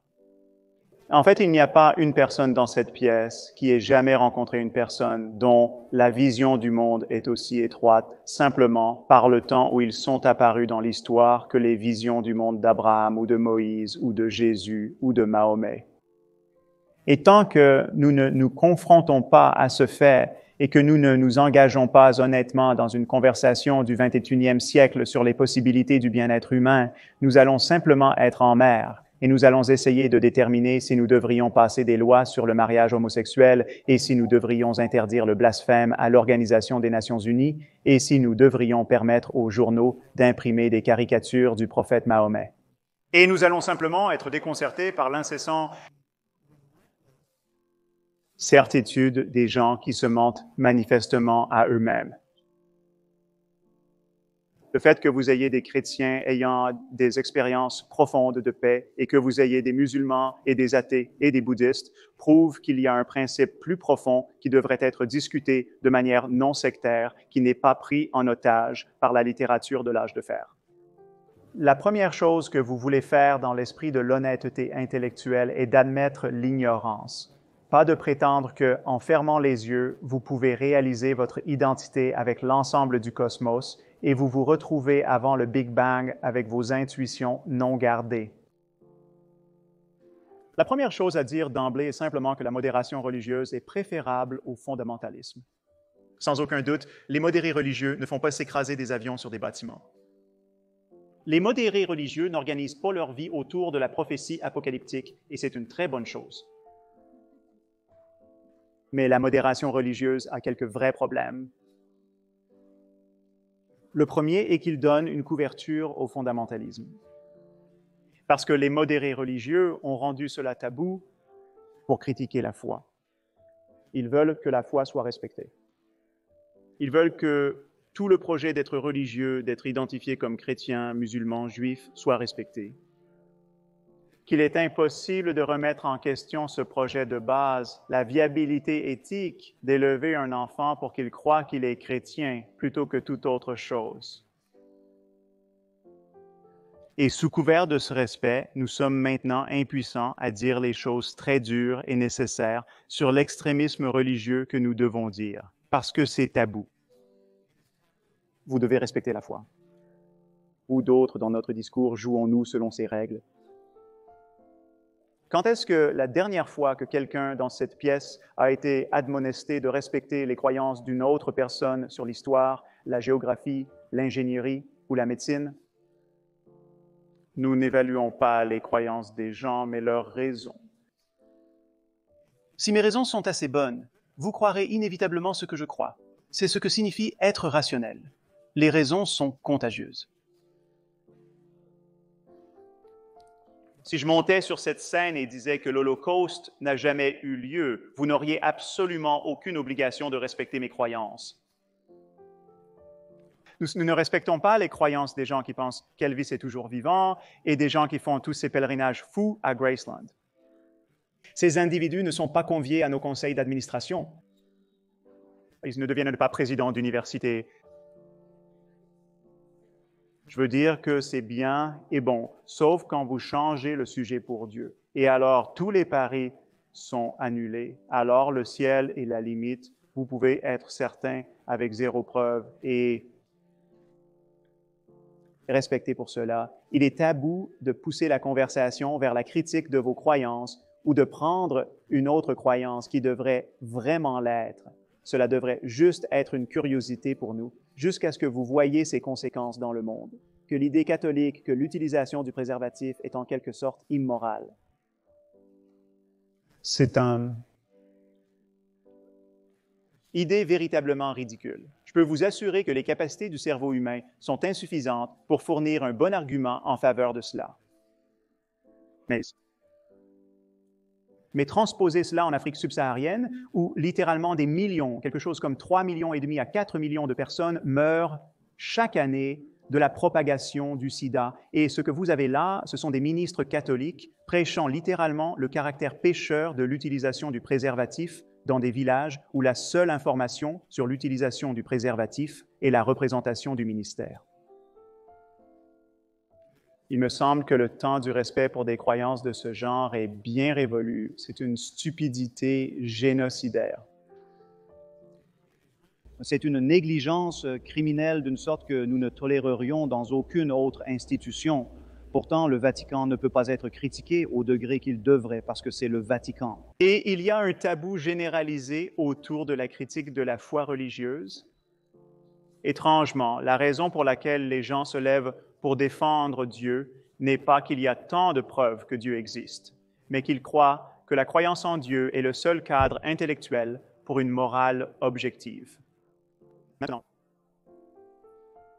En fait, il n'y a pas une personne dans cette pièce qui ait jamais rencontré une personne dont la vision du monde est aussi étroite simplement par le temps où ils sont apparus dans l'histoire que les visions du monde d'Abraham ou de Moïse ou de Jésus ou de Mahomet. Et tant que nous ne nous confrontons pas à ce fait et que nous ne nous engageons pas honnêtement dans une conversation du 21e siècle sur les possibilités du bien-être humain, nous allons simplement être en mer et nous allons essayer de déterminer si nous devrions passer des lois sur le mariage homosexuel et si nous devrions interdire le blasphème à l'Organisation des Nations Unies et si nous devrions permettre aux journaux d'imprimer des caricatures du prophète Mahomet. Et nous allons simplement être déconcertés par l'incessant certitude des gens qui se mentent manifestement à eux-mêmes. Le fait que vous ayez des chrétiens ayant des expériences profondes de paix et que vous ayez des musulmans et des athées et des bouddhistes prouve qu'il y a un principe plus profond qui devrait être discuté de manière non sectaire, qui n'est pas pris en otage par la littérature de l'âge de fer. La première chose que vous voulez faire dans l'esprit de l'honnêteté intellectuelle est d'admettre l'ignorance. Pas de prétendre que, en fermant les yeux, vous pouvez réaliser votre identité avec l'ensemble du cosmos et vous vous retrouvez avant le Big Bang avec vos intuitions non gardées. La première chose à dire d'emblée est simplement que la modération religieuse est préférable au fondamentalisme. Sans aucun doute, les modérés religieux ne font pas s'écraser des avions sur des bâtiments. Les modérés religieux n'organisent pas leur vie autour de la prophétie apocalyptique et c'est une très bonne chose. mais la modération religieuse a quelques vrais problèmes. Le premier est qu'il donne une couverture au fondamentalisme. Parce que les modérés religieux ont rendu cela tabou pour critiquer la foi. Ils veulent que la foi soit respectée. Ils veulent que tout le projet d'être religieux, d'être identifié comme chrétien, musulman, juif, soit respecté. Qu'il est impossible de remettre en question ce projet de base, la viabilité éthique d'élever un enfant pour qu'il croie qu'il est chrétien plutôt que toute autre chose. Et sous couvert de ce respect, nous sommes maintenant impuissants à dire les choses très dures et nécessaires sur l'extrémisme religieux que nous devons dire, parce que c'est tabou. Vous devez respecter la foi. Ou d'autres dans notre discours, jouons-nous selon ces règles. Quand est-ce que la dernière fois que quelqu'un dans cette pièce a été admonesté de respecter les croyances d'une autre personne sur l'histoire, la géographie, l'ingénierie ou la médecine? Nous n'évaluons pas les croyances des gens, mais leurs raisons. Si mes raisons sont assez bonnes, vous croirez inévitablement ce que je crois. C'est ce que signifie être rationnel. Les raisons sont contagieuses. Si je montais sur cette scène et disais que l'Holocauste n'a jamais eu lieu, vous n'auriez absolument aucune obligation de respecter mes croyances. Nous ne respectons pas les croyances des gens qui pensent qu'Elvis est toujours vivant et des gens qui font tous ces pèlerinages fous à Graceland. Ces individus ne sont pas conviés à nos conseils d'administration. Ils ne deviennent pas présidents d'université. Je veux dire que c'est bien et bon, sauf quand vous changez le sujet pour Dieu. Et alors, tous les paris sont annulés. Alors, le ciel est la limite. Vous pouvez être certain avec zéro preuve et respecter pour cela. Il est tabou de pousser la conversation vers la critique de vos croyances ou de prendre une autre croyance qui devrait vraiment l'être. Cela devrait juste être une curiosité pour nous, jusqu'à ce que vous voyiez ses conséquences dans le monde, que l'idée catholique que l'utilisation du préservatif est en quelque sorte immorale. C'est une idée véritablement ridicule. Je peux vous assurer que les capacités du cerveau humain sont insuffisantes pour fournir un bon argument en faveur de cela. Mais transposer cela en Afrique subsaharienne, où littéralement des millions, quelque chose comme 3,5 millions à 4 millions de personnes meurent chaque année de la propagation du sida. Et ce que vous avez là, ce sont des ministres catholiques prêchant littéralement le caractère pécheur de l'utilisation du préservatif dans des villages où la seule information sur l'utilisation du préservatif est la représentation du ministère. Il me semble que le temps du respect pour des croyances de ce genre est bien révolu. C'est une stupidité génocidaire. C'est une négligence criminelle d'une sorte que nous ne tolérerions dans aucune autre institution. Pourtant, le Vatican ne peut pas être critiqué au degré qu'il devrait parce que c'est le Vatican. Et il y a un tabou généralisé autour de la critique de la foi religieuse. Étrangement, la raison pour laquelle les gens se lèvent pour défendre Dieu n'est pas qu'il y a tant de preuves que Dieu existe, mais qu'ils croient que la croyance en Dieu est le seul cadre intellectuel pour une morale objective. Maintenant,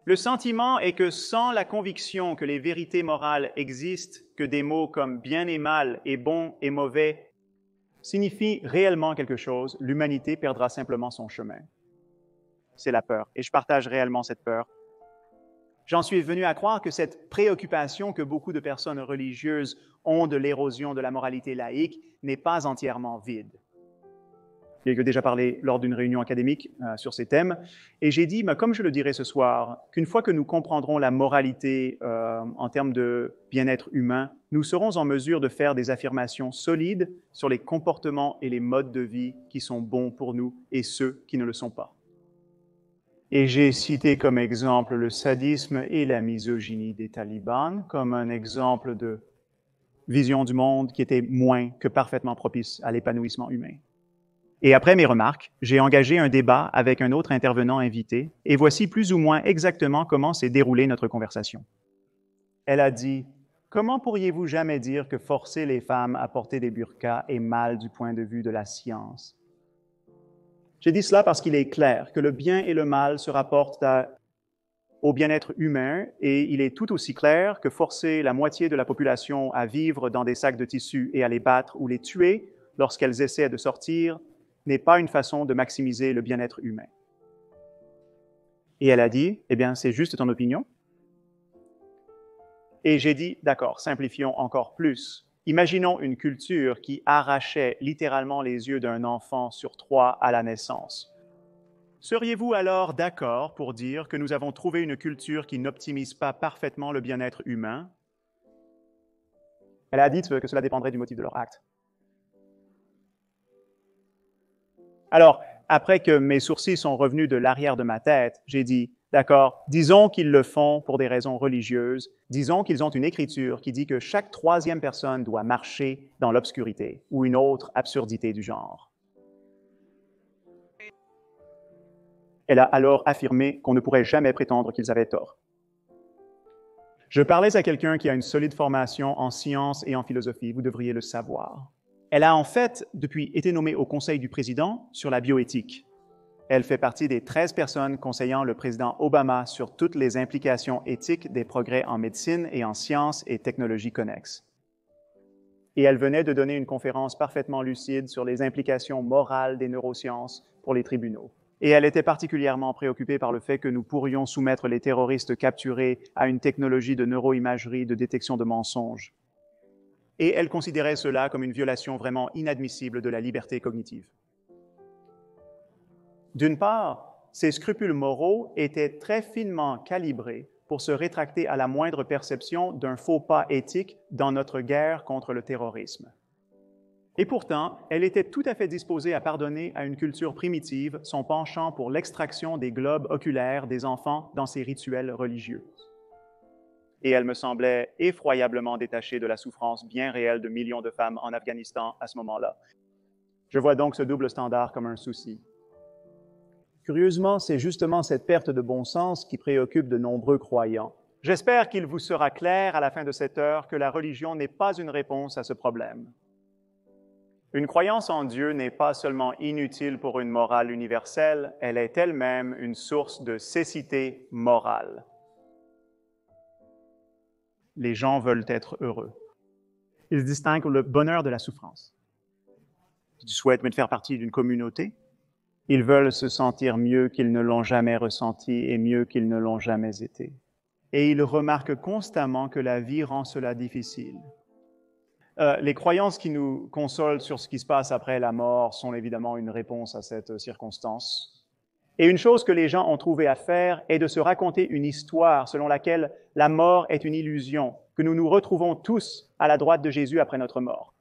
le sentiment est que sans la conviction que les vérités morales existent, que des mots comme bien et mal et bon et mauvais signifient réellement quelque chose, l'humanité perdra simplement son chemin. C'est la peur, et je partage réellement cette peur. J'en suis venu à croire que cette préoccupation que beaucoup de personnes religieuses ont de l'érosion de la moralité laïque n'est pas entièrement vide. J'ai déjà parlé lors d'une réunion académique sur ces thèmes, et j'ai dit, comme je le dirai ce soir, qu'une fois que nous comprendrons la moralité en termes de bien-être humain, nous serons en mesure de faire des affirmations solides sur les comportements et les modes de vie qui sont bons pour nous et ceux qui ne le sont pas. Et j'ai cité comme exemple le sadisme et la misogynie des talibans comme un exemple de vision du monde qui était moins que parfaitement propice à l'épanouissement humain. Et après mes remarques, j'ai engagé un débat avec un autre intervenant invité, et voici plus ou moins exactement comment s'est déroulée notre conversation. Elle a dit « Comment pourriez-vous jamais dire que forcer les femmes à porter des burqas est mal du point de vue de la science? J'ai dit cela parce qu'il est clair que le bien et le mal se rapportent au bien-être humain et il est tout aussi clair que forcer la moitié de la population à vivre dans des sacs de tissu et à les battre ou les tuer lorsqu'elles essaient de sortir n'est pas une façon de maximiser le bien-être humain. Et elle a dit, eh bien, c'est juste ton opinion. Et j'ai dit, d'accord, simplifions encore plus. Imaginons une culture qui arrachait littéralement les yeux d'un enfant sur 3 à la naissance. Seriez-vous alors d'accord pour dire que nous avons trouvé une culture qui n'optimise pas parfaitement le bien-être humain? Elle a dit que cela dépendrait du motif de leur acte. Alors, après que mes sourcils sont revenus de l'arrière de ma tête, j'ai dit, d'accord, disons qu'ils le font pour des raisons religieuses, disons qu'ils ont une écriture qui dit que chaque 3e personne doit marcher dans l'obscurité, ou une autre absurdité du genre. Elle a alors affirmé qu'on ne pourrait jamais prétendre qu'ils avaient tort. Je parlais à quelqu'un qui a une solide formation en sciences et en philosophie, vous devriez le savoir. Elle a en fait, depuis, été nommée au Conseil du Président sur la bioéthique. Elle fait partie des 13 personnes conseillant le président Obama sur toutes les implications éthiques des progrès en médecine et en sciences et technologies connexes. Et elle venait de donner une conférence parfaitement lucide sur les implications morales des neurosciences pour les tribunaux. Et elle était particulièrement préoccupée par le fait que nous pourrions soumettre les terroristes capturés à une technologie de neuroimagerie de détection de mensonges. Et elle considérait cela comme une violation vraiment inadmissible de la liberté cognitive. D'une part, ses scrupules moraux étaient très finement calibrés pour se rétracter à la moindre perception d'un faux pas éthique dans notre guerre contre le terrorisme. Et pourtant, elle était tout à fait disposée à pardonner à une culture primitive son penchant pour l'extraction des globes oculaires des enfants dans ses rituels religieux. Et elle me semblait effroyablement détachée de la souffrance bien réelle de millions de femmes en Afghanistan à ce moment-là. Je vois donc ce double standard comme un souci. Curieusement, c'est justement cette perte de bon sens qui préoccupe de nombreux croyants. J'espère qu'il vous sera clair à la fin de cette heure que la religion n'est pas une réponse à ce problème. Une croyance en Dieu n'est pas seulement inutile pour une morale universelle, elle est elle-même une source de cécité morale. Les gens veulent être heureux. Ils distinguent le bonheur de la souffrance. Tu souhaites faire partie d'une communauté? Ils veulent se sentir mieux qu'ils ne l'ont jamais ressenti et mieux qu'ils ne l'ont jamais été. Et ils remarquent constamment que la vie rend cela difficile. Les croyances qui nous consolent sur ce qui se passe après la mort sont évidemment une réponse à cette circonstance. Et une chose que les gens ont trouvé à faire est de se raconter une histoire selon laquelle la mort est une illusion, que nous nous retrouvons tous à la droite de Jésus après notre mort.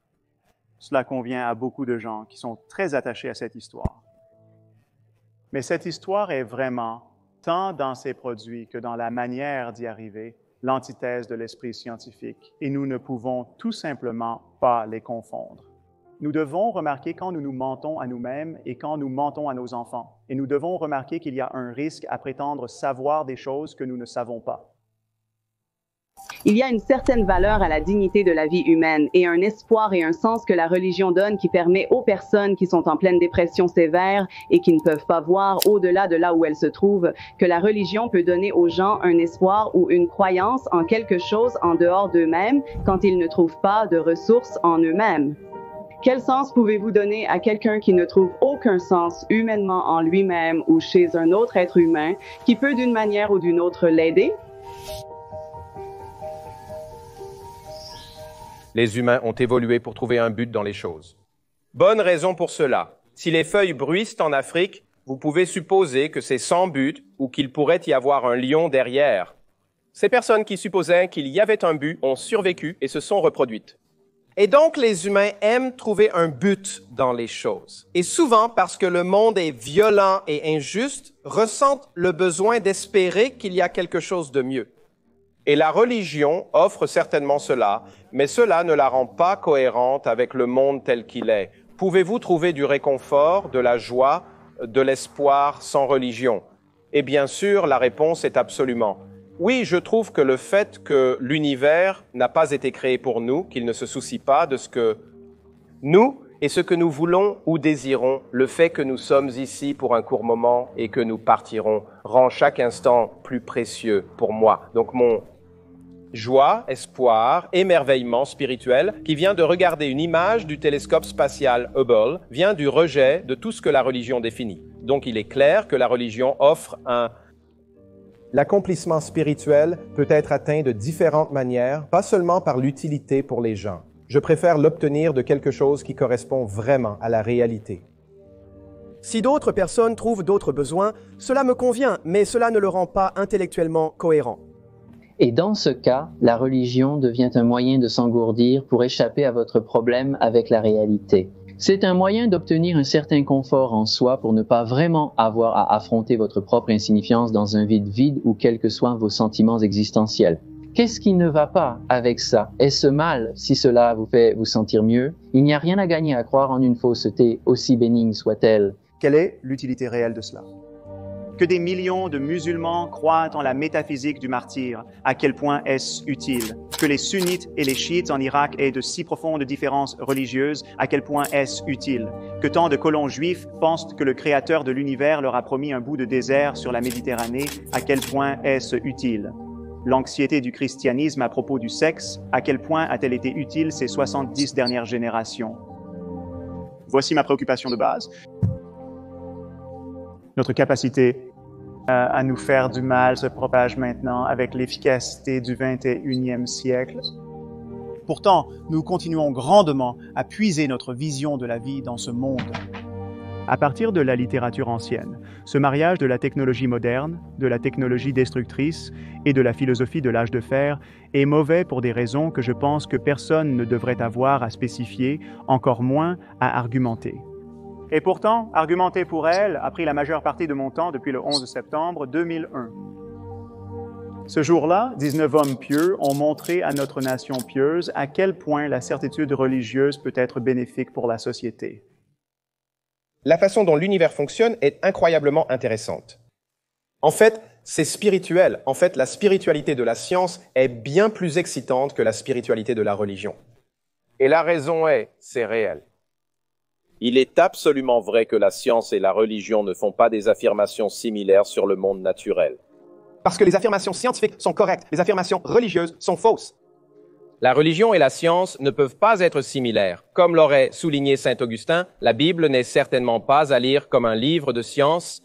Cela convient à beaucoup de gens qui sont très attachés à cette histoire. Mais cette histoire est vraiment, tant dans ses produits que dans la manière d'y arriver, l'antithèse de l'esprit scientifique, et nous ne pouvons tout simplement pas les confondre. Nous devons remarquer quand nous nous mentons à nous-mêmes et quand nous mentons à nos enfants. Et nous devons remarquer qu'il y a un risque à prétendre savoir des choses que nous ne savons pas. Il y a une certaine valeur à la dignité de la vie humaine et un espoir et un sens que la religion donne qui permet aux personnes qui sont en pleine dépression sévère et qui ne peuvent pas voir au-delà de là où elles se trouvent, que la religion peut donner aux gens un espoir ou une croyance en quelque chose en dehors d'eux-mêmes quand ils ne trouvent pas de ressources en eux-mêmes. Quel sens pouvez-vous donner à quelqu'un qui ne trouve aucun sens humainement en lui-même ou chez un autre être humain qui peut d'une manière ou d'une autre l'aider? Les humains ont évolué pour trouver un but dans les choses. Bonne raison pour cela. Si les feuilles bruissent en Afrique, vous pouvez supposer que c'est sans but ou qu'il pourrait y avoir un lion derrière. Ces personnes qui supposaient qu'il y avait un but ont survécu et se sont reproduites. Et donc, les humains aiment trouver un but dans les choses. Et souvent, parce que le monde est violent et injuste, ressentent le besoin d'espérer qu'il y a quelque chose de mieux. Et la religion offre certainement cela, mais cela ne la rend pas cohérente avec le monde tel qu'il est. Pouvez-vous trouver du réconfort, de la joie, de l'espoir sans religion? Et bien sûr, la réponse est absolument. Oui, je trouve que le fait que l'univers n'a pas été créé pour nous, qu'il ne se soucie pas de ce que nous Et ce que nous voulons ou désirons, le fait que nous sommes ici pour un court moment et que nous partirons, rend chaque instant plus précieux pour moi. Donc mon joie, espoir, émerveillement spirituel, qui vient de regarder une image du télescope spatial Hubble, vient du rejet de tout ce que la religion définit. Donc il est clair que la religion offre un... L'accomplissement spirituel peut être atteint de différentes manières, pas seulement par l'utilité pour les gens. Je préfère l'obtenir de quelque chose qui correspond vraiment à la réalité. Si d'autres personnes trouvent d'autres besoins, cela me convient, mais cela ne le rend pas intellectuellement cohérent. Et dans ce cas, la religion devient un moyen de s'engourdir pour échapper à votre problème avec la réalité. C'est un moyen d'obtenir un certain confort en soi pour ne pas vraiment avoir à affronter votre propre insignifiance dans un vide où quels que soient vos sentiments existentiels. Qu'est-ce qui ne va pas avec ça? Est-ce mal si cela vous fait vous sentir mieux? Il n'y a rien à gagner à croire en une fausseté, aussi bénigne soit-elle. Quelle est l'utilité réelle de cela? Que des millions de musulmans croient en la métaphysique du martyr, à quel point est-ce utile? Que les sunnites et les chiites en Irak aient de si profondes différences religieuses, à quel point est-ce utile? Que tant de colons juifs pensent que le créateur de l'univers leur a promis un bout de désert sur la Méditerranée, à quel point est-ce utile? L'anxiété du christianisme à propos du sexe, à quel point a-t-elle été utile ces 70 dernières générations? Voici ma préoccupation de base. Notre capacité à nous faire du mal se propage maintenant avec l'efficacité du 21e siècle. Pourtant, nous continuons grandement à puiser notre vision de la vie dans ce monde. À partir de la littérature ancienne, ce mariage de la technologie moderne, de la technologie destructrice et de la philosophie de l'âge de fer est mauvais pour des raisons que je pense que personne ne devrait avoir à spécifier, encore moins à argumenter. Et pourtant, argumenter pour elle a pris la majeure partie de mon temps depuis le 11 septembre 2001. Ce jour-là, 19 hommes pieux ont montré à notre nation pieuse à quel point la certitude religieuse peut être bénéfique pour la société. La façon dont l'univers fonctionne est incroyablement intéressante. En fait, c'est spirituel. En fait, la spiritualité de la science est bien plus excitante que la spiritualité de la religion. Et la raison est, c'est réel. Il est absolument vrai que la science et la religion ne font pas des affirmations similaires sur le monde naturel. Parce que les affirmations scientifiques sont correctes, les affirmations religieuses sont fausses. La religion et la science ne peuvent pas être similaires. Comme l'aurait souligné saint Augustin, la Bible n'est certainement pas à lire comme un livre de science.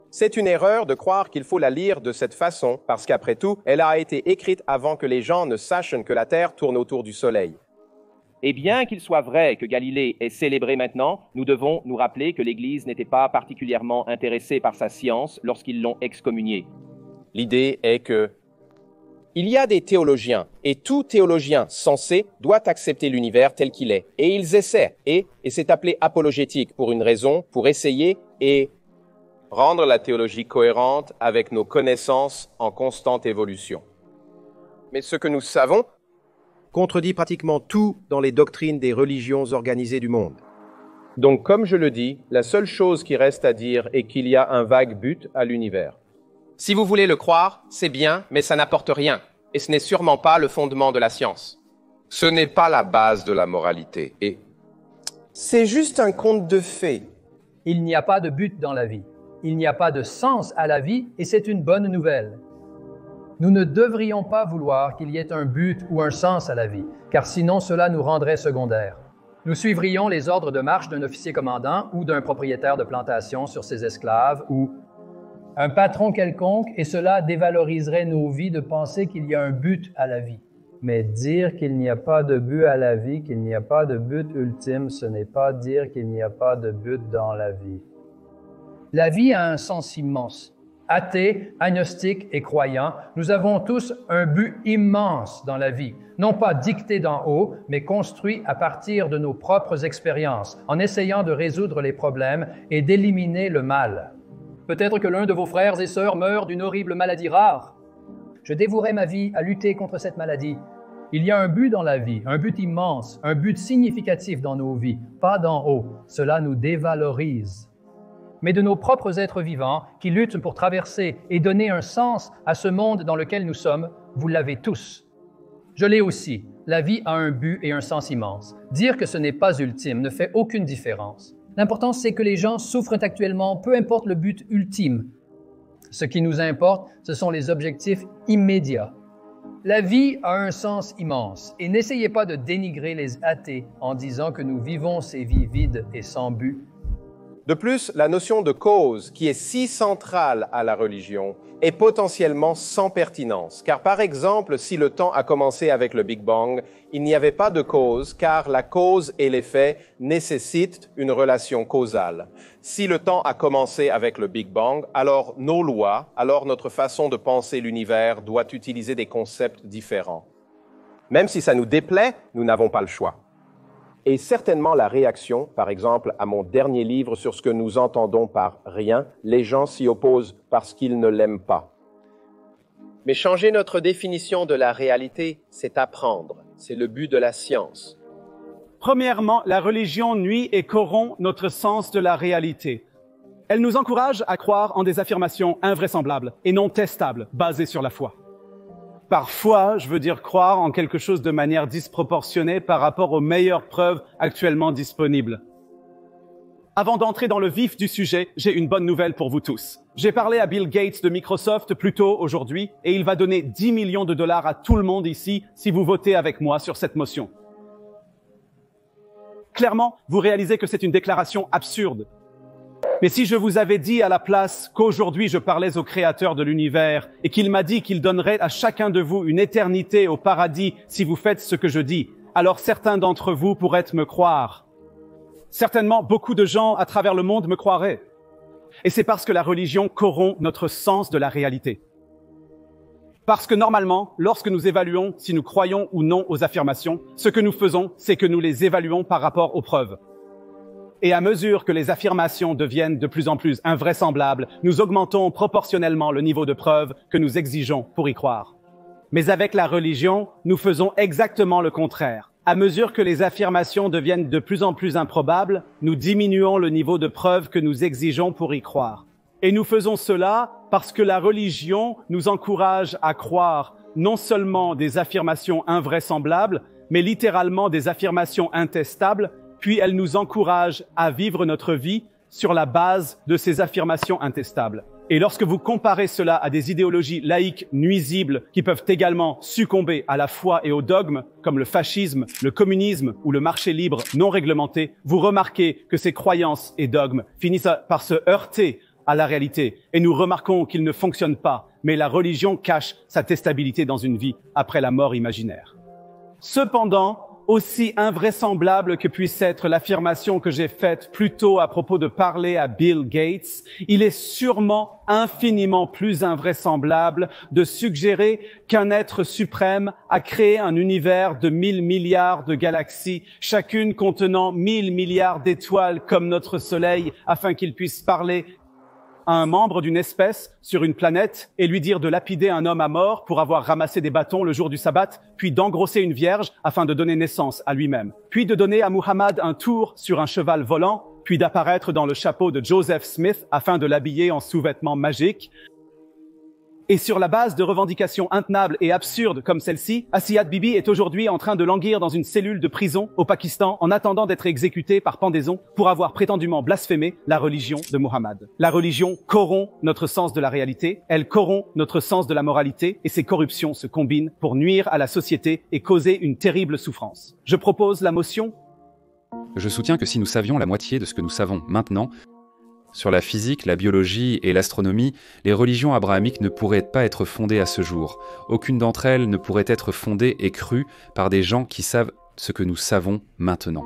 C'est une erreur de croire qu'il faut la lire de cette façon, parce qu'après tout, elle a été écrite avant que les gens ne sachent que la Terre tourne autour du Soleil. Et bien qu'il soit vrai que Galilée est célébré maintenant, nous devons nous rappeler que l'Église n'était pas particulièrement intéressée par sa science lorsqu'ils l'ont excommunié. L'idée est que il y a des théologiens, et tout théologien sensé doit accepter l'univers tel qu'il est. Et ils essaient, et c'est appelé apologétique pour une raison, pour essayer et rendre la théologie cohérente avec nos connaissances en constante évolution. Mais ce que nous savons contredit pratiquement tout dans les doctrines des religions organisées du monde. Donc, comme je le dis, la seule chose qui reste à dire est qu'il y a un vague but à l'univers. Si vous voulez le croire, c'est bien, mais ça n'apporte rien. Et ce n'est sûrement pas le fondement de la science. Ce n'est pas la base de la moralité. Et c'est juste un conte de fées. Il n'y a pas de but dans la vie. Il n'y a pas de sens à la vie, et c'est une bonne nouvelle. Nous ne devrions pas vouloir qu'il y ait un but ou un sens à la vie, car sinon cela nous rendrait secondaires. Nous suivrions les ordres de marche d'un officier commandant ou d'un propriétaire de plantation sur ses esclaves ou un patron quelconque, et cela dévaloriserait nos vies de penser qu'il y a un but à la vie. Mais dire qu'il n'y a pas de but à la vie, qu'il n'y a pas de but ultime, ce n'est pas dire qu'il n'y a pas de but dans la vie. La vie a un sens immense. Athées, agnostiques et croyants, nous avons tous un but immense dans la vie, non pas dicté d'en haut, mais construit à partir de nos propres expériences, en essayant de résoudre les problèmes et d'éliminer le mal. Peut-être que l'un de vos frères et sœurs meurt d'une horrible maladie rare. Je dévouerai ma vie à lutter contre cette maladie. Il y a un but dans la vie, un but immense, un but significatif dans nos vies, pas d'en haut. Cela nous dévalorise. Mais de nos propres êtres vivants qui luttent pour traverser et donner un sens à ce monde dans lequel nous sommes, vous l'avez tous. Je l'ai aussi. La vie a un but et un sens immense. Dire que ce n'est pas ultime ne fait aucune différence. L'important, c'est que les gens souffrent actuellement, peu importe le but ultime. Ce qui nous importe, ce sont les objectifs immédiats. La vie a un sens immense et n'essayez pas de dénigrer les athées en disant que nous vivons ces vies vides et sans but. De plus, la notion de cause, qui est si centrale à la religion, est potentiellement sans pertinence. Car par exemple, si le temps a commencé avec le Big Bang, il n'y avait pas de cause, car la cause et l'effet nécessitent une relation causale. Si le temps a commencé avec le Big Bang, alors nos lois, alors notre façon de penser l'univers doit utiliser des concepts différents. Même si ça nous déplaît, nous n'avons pas le choix. Et certainement la réaction, par exemple, à mon dernier livre sur ce que nous entendons par « rien », les gens s'y opposent parce qu'ils ne l'aiment pas. Mais changer notre définition de la réalité, c'est apprendre. C'est le but de la science. Premièrement, la religion nuit et corrompt notre sens de la réalité. Elle nous encourage à croire en des affirmations invraisemblables et non testables, basées sur la foi. Parfois, je veux dire croire en quelque chose de manière disproportionnée par rapport aux meilleures preuves actuellement disponibles. Avant d'entrer dans le vif du sujet, j'ai une bonne nouvelle pour vous tous. J'ai parlé à Bill Gates de Microsoft plus tôt aujourd'hui et il va donner 10 millions de dollars à tout le monde ici si vous votez avec moi sur cette motion. Clairement, vous réalisez que c'est une déclaration absurde. Mais si je vous avais dit à la place qu'aujourd'hui je parlais au Créateur de l'univers et qu'il m'a dit qu'il donnerait à chacun de vous une éternité au paradis si vous faites ce que je dis, alors certains d'entre vous pourraient me croire. Certainement, beaucoup de gens à travers le monde me croiraient. Et c'est parce que la religion corrompt notre sens de la réalité. Parce que normalement, lorsque nous évaluons si nous croyons ou non aux affirmations, ce que nous faisons, c'est que nous les évaluons par rapport aux preuves. Et à mesure que les affirmations deviennent de plus en plus invraisemblables, nous augmentons proportionnellement le niveau de preuve que nous exigeons pour y croire. Mais avec la religion, nous faisons exactement le contraire. À mesure que les affirmations deviennent de plus en plus improbables, nous diminuons le niveau de preuve que nous exigeons pour y croire. Et nous faisons cela parce que la religion nous encourage à croire non seulement des affirmations invraisemblables, mais littéralement des affirmations intestables, puis elle nous encourage à vivre notre vie sur la base de ces affirmations intestables. Et lorsque vous comparez cela à des idéologies laïques nuisibles qui peuvent également succomber à la foi et au dogme, comme le fascisme, le communisme ou le marché libre non réglementé, vous remarquez que ces croyances et dogmes finissent par se heurter à la réalité. Et nous remarquons qu'ils ne fonctionnent pas, mais la religion cache sa testabilité dans une vie après la mort imaginaire. Cependant, aussi invraisemblable que puisse être l'affirmation que j'ai faite plus tôt à propos de parler à Bill Gates, il est sûrement infiniment plus invraisemblable de suggérer qu'un être suprême a créé un univers de 1000 milliards de galaxies, chacune contenant 1000 milliards d'étoiles comme notre Soleil, afin qu'il puisse parler à un membre d'une espèce sur une planète et lui dire de lapider un homme à mort pour avoir ramassé des bâtons le jour du sabbat, puis d'engrosser une vierge afin de donner naissance à lui-même, puis de donner à Muhammad un tour sur un cheval volant, puis d'apparaître dans le chapeau de Joseph Smith afin de l'habiller en sous-vêtements magiques. Et sur la base de revendications intenables et absurdes comme celle-ci, Assiad Bibi est aujourd'hui en train de languir dans une cellule de prison au Pakistan en attendant d'être exécuté par pendaison pour avoir prétendument blasphémé la religion de Muhammad. La religion corrompt notre sens de la réalité, elle corrompt notre sens de la moralité et ces corruptions se combinent pour nuire à la société et causer une terrible souffrance. Je propose la motion. Je soutiens que si nous savions la moitié de ce que nous savons maintenant, sur la physique, la biologie et l'astronomie, les religions abrahamiques ne pourraient pas être fondées à ce jour. Aucune d'entre elles ne pourrait être fondée et crue par des gens qui savent ce que nous savons maintenant.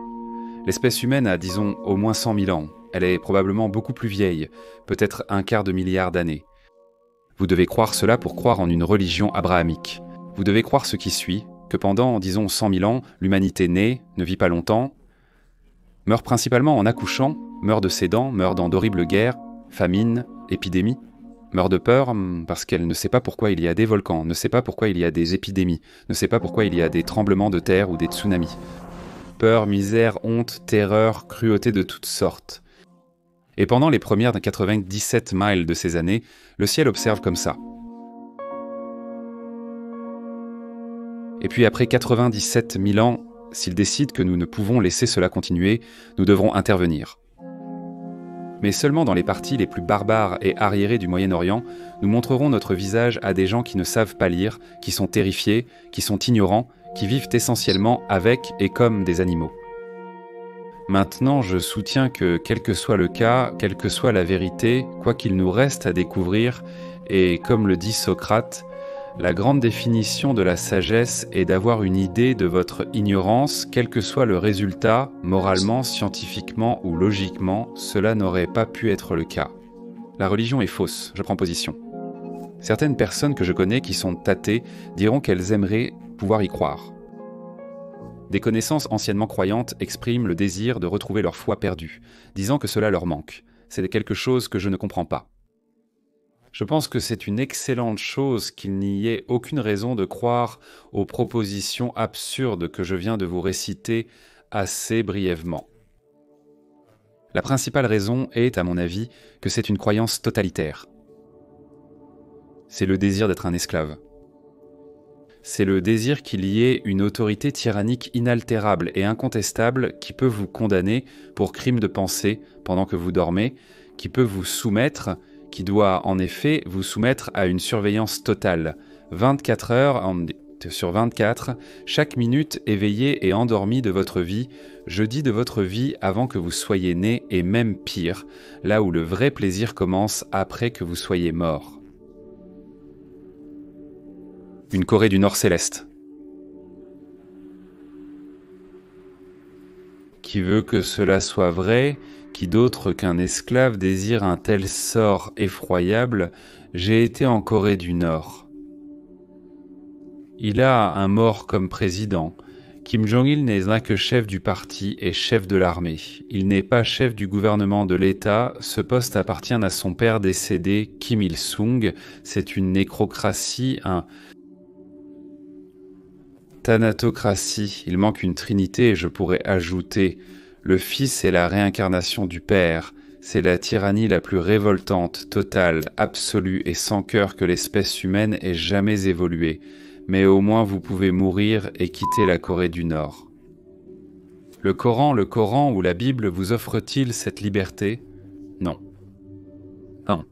L'espèce humaine a, disons, au moins 100 000 ans. Elle est probablement beaucoup plus vieille, peut-être 1/4 milliard d'années. Vous devez croire cela pour croire en une religion abrahamique. Vous devez croire ce qui suit, que pendant, disons, 100 000 ans, l'humanité naît, ne vit pas longtemps, meurt principalement en accouchant, meurt de ses dents, meurt dans d'horribles guerres, famines, épidémies, meurt de peur parce qu'elle ne sait pas pourquoi il y a des volcans, ne sait pas pourquoi il y a des épidémies, ne sait pas pourquoi il y a des tremblements de terre ou des tsunamis. Peur, misère, honte, terreur, cruauté de toutes sortes. Et pendant les premières 97 miles de ces années, le ciel observe comme ça. Et puis après 97 000 ans, s'ils décident que nous ne pouvons laisser cela continuer, nous devrons intervenir. Mais seulement dans les parties les plus barbares et arriérées du Moyen-Orient, nous montrerons notre visage à des gens qui ne savent pas lire, qui sont terrifiés, qui sont ignorants, qui vivent essentiellement avec et comme des animaux. Maintenant, je soutiens que, quel que soit le cas, quelle que soit la vérité, quoi qu'il nous reste à découvrir, et comme le dit Socrate, la grande définition de la sagesse est d'avoir une idée de votre ignorance, quel que soit le résultat, moralement, scientifiquement ou logiquement, cela n'aurait pas pu être le cas. La religion est fausse, je prends position. Certaines personnes que je connais qui sont athées diront qu'elles aimeraient pouvoir y croire. Des connaissances anciennement croyantes expriment le désir de retrouver leur foi perdue, disant que cela leur manque. C'est quelque chose que je ne comprends pas. Je pense que c'est une excellente chose qu'il n'y ait aucune raison de croire aux propositions absurdes que je viens de vous réciter assez brièvement. La principale raison est, à mon avis, que c'est une croyance totalitaire. C'est le désir d'être un esclave. C'est le désir qu'il y ait une autorité tyrannique inaltérable et incontestable qui peut vous condamner pour crime de pensée pendant que vous dormez, qui peut vous soumettre, qui doit en effet vous soumettre à une surveillance totale, 24 heures sur 24, chaque minute éveillée et endormie de votre vie, je dis de votre vie avant que vous soyez né et même pire, là où le vrai plaisir commence après que vous soyez mort. Une Corée du Nord céleste. Qui veut que cela soit vrai, qui d'autre qu'un esclave désire un tel sort effroyable, j'ai été en Corée du Nord. Il a un mort comme président. Kim Jong-il n'est là que chef du parti et chef de l'armée. Il n'est pas chef du gouvernement de l'État. Ce poste appartient à son père décédé, Kim Il-sung. C'est une nécrocratie, un thanatocratie. Il manque une trinité et je pourrais ajouter... Le Fils est la réincarnation du Père, c'est la tyrannie la plus révoltante, totale, absolue et sans cœur que l'espèce humaine ait jamais évolué, mais au moins vous pouvez mourir et quitter la Corée du Nord. Le Coran ou la Bible vous offre-t-il cette liberté? Non. Non.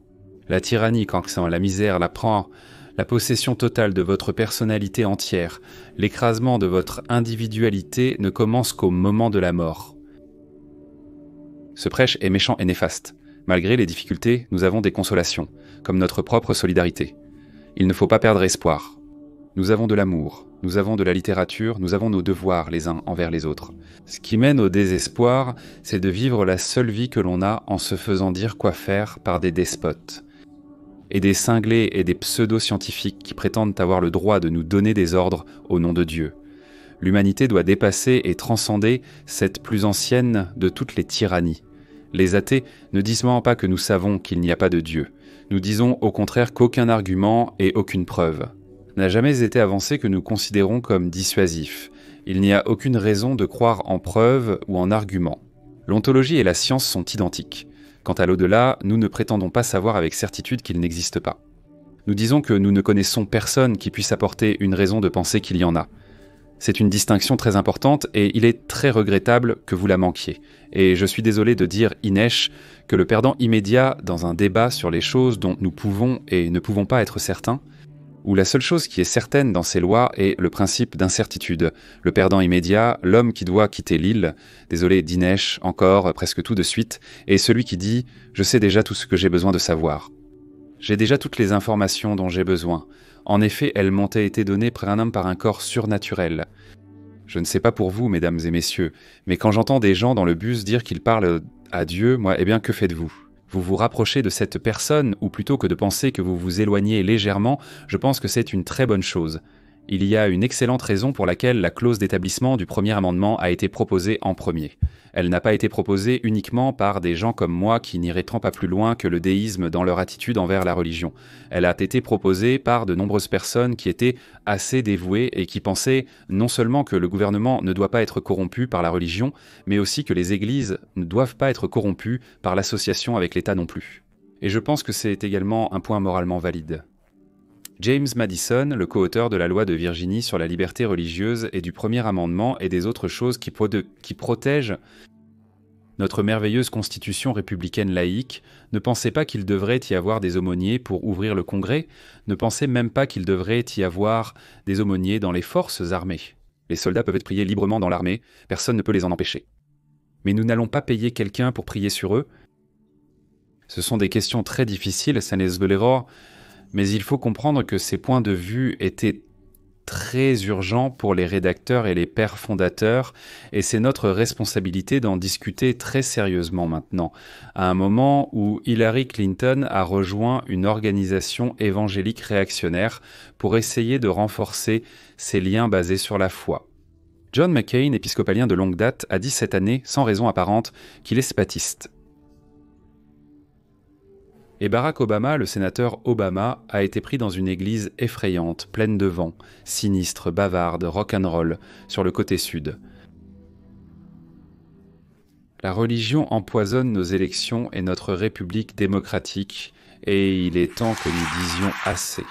La tyrannie, quand la misère la prend, la possession totale de votre personnalité entière, l'écrasement de votre individualité ne commence qu'au moment de la mort. Ce prêche est méchant et néfaste. Malgré les difficultés, nous avons des consolations, comme notre propre solidarité. Il ne faut pas perdre espoir. Nous avons de l'amour, nous avons de la littérature, nous avons nos devoirs les uns envers les autres. Ce qui mène au désespoir, c'est de vivre la seule vie que l'on a en se faisant dire quoi faire par des despotes. Et des cinglés et des pseudo-scientifiques qui prétendent avoir le droit de nous donner des ordres au nom de Dieu. L'humanité doit dépasser et transcender cette plus ancienne de toutes les tyrannies. Les athées ne disent pas que nous savons qu'il n'y a pas de Dieu. Nous disons au contraire qu'aucun argument et aucune preuve n'a jamais été avancé que nous considérons comme dissuasif. Il n'y a aucune raison de croire en preuve ou en argument. L'ontologie et la science sont identiques. Quant à l'au-delà, nous ne prétendons pas savoir avec certitude qu'il n'existe pas. Nous disons que nous ne connaissons personne qui puisse apporter une raison de penser qu'il y en a. C'est une distinction très importante et il est très regrettable que vous la manquiez. Et je suis désolé de dire, Inesh, que le perdant immédiat dans un débat sur les choses dont nous pouvons et ne pouvons pas être certains, où la seule chose qui est certaine dans ces lois est le principe d'incertitude. Le perdant immédiat, l'homme qui doit quitter l'île, désolé Dinesh, encore, presque tout de suite, est celui qui dit « Je sais déjà tout ce que j'ai besoin de savoir. J'ai déjà toutes les informations dont j'ai besoin. En effet, elles m'ont été données par un corps surnaturel. Je ne sais pas pour vous, mesdames et messieurs, mais quand j'entends des gens dans le bus dire qu'ils parlent à Dieu, moi, eh bien, que faites-vous ? Vous vous rapprochez de cette personne, ou plutôt que de penser que vous vous éloignez légèrement, je pense que c'est une très bonne chose. Il y a une excellente raison pour laquelle la clause d'établissement du premier amendement a été proposée en premier. Elle n'a pas été proposée uniquement par des gens comme moi qui n'iraient pas plus loin que le déisme dans leur attitude envers la religion. Elle a été proposée par de nombreuses personnes qui étaient assez dévouées et qui pensaient non seulement que le gouvernement ne doit pas être corrompu par la religion, mais aussi que les églises ne doivent pas être corrompues par l'association avec l'État non plus. Et je pense que c'est également un point moralement valide. James Madison, le co-auteur de la loi de Virginie sur la liberté religieuse et du premier amendement et des autres choses qui protègent notre merveilleuse constitution républicaine laïque, ne pensait pas qu'il devrait y avoir des aumôniers pour ouvrir le Congrès, ne pensait même pas qu'il devrait y avoir des aumôniers dans les forces armées. Les soldats peuvent être priés librement dans l'armée, personne ne peut les en empêcher. Mais nous n'allons pas payer quelqu'un pour prier sur eux. Ce sont des questions très difficiles, mais il faut comprendre que ces points de vue étaient très urgents pour les rédacteurs et les pères fondateurs, et c'est notre responsabilité d'en discuter très sérieusement maintenant, à un moment où Hillary Clinton a rejoint une organisation évangélique réactionnaire pour essayer de renforcer ces liens basés sur la foi. John McCain, épiscopalien de longue date, a dit cette année, sans raison apparente, qu'il est spatiste. Et Barack Obama, le sénateur Obama, a été pris dans une église effrayante, pleine de vent, sinistre, bavarde, rock'n'roll, sur le côté sud. La religion empoisonne nos élections et notre république démocratique, et il est temps que nous disions assez.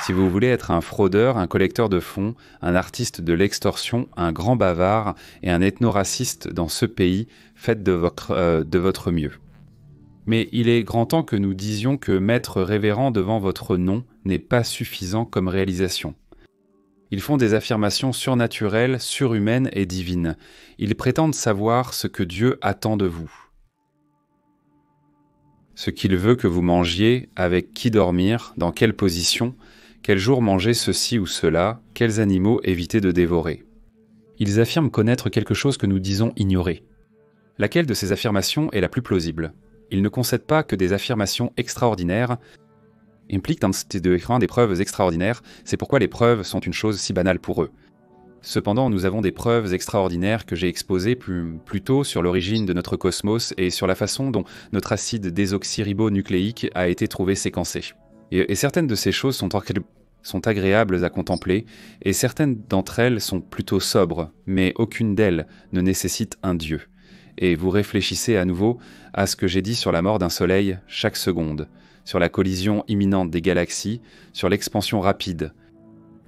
Si vous voulez être un fraudeur, un collecteur de fonds, un artiste de l'extorsion, un grand bavard et un ethno-raciste dans ce pays, faites de votre mieux. Mais il est grand temps que nous disions que mettre révérend devant votre nom n'est pas suffisant comme réalisation. Ils font des affirmations surnaturelles, surhumaines et divines. Ils prétendent savoir ce que Dieu attend de vous. Ce qu'il veut que vous mangiez, avec qui dormir, dans quelle position, quel jour manger ceci ou cela, quels animaux éviter de dévorer. Ils affirment connaître quelque chose que nous disons ignorer. Laquelle de ces affirmations est la plus plausible ? Ils ne concèdent pas que des affirmations extraordinaires impliquent des preuves extraordinaires, c'est pourquoi les preuves sont une chose si banale pour eux. Cependant, nous avons des preuves extraordinaires que j'ai exposées plus tôt sur l'origine de notre cosmos et sur la façon dont notre acide désoxyribonucléique a été trouvé séquencé. Et certaines de ces choses sont agréables à contempler, et certaines d'entre elles sont plutôt sobres, mais aucune d'elles ne nécessite un dieu. Et vous réfléchissez à nouveau à ce que j'ai dit sur la mort d'un soleil chaque seconde, sur la collision imminente des galaxies, sur l'expansion rapide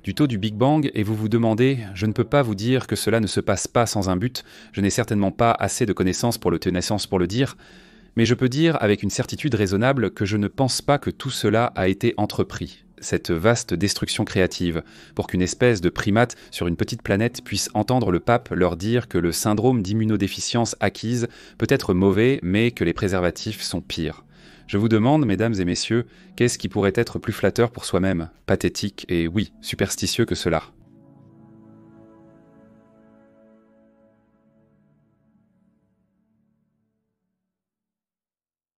du taux du Big Bang, et vous vous demandez « Je ne peux pas vous dire que cela ne se passe pas sans un but, je n'ai certainement pas assez de connaissances pour le dire, mais je peux dire avec une certitude raisonnable que je ne pense pas que tout cela a été entrepris. » Cette vaste destruction créative, pour qu'une espèce de primate sur une petite planète puisse entendre le pape leur dire que le syndrome d'immunodéficience acquise peut être mauvais, mais que les préservatifs sont pires. Je vous demande, mesdames et messieurs, qu'est-ce qui pourrait être plus flatteur pour soi-même, pathétique et oui, superstitieux que cela ?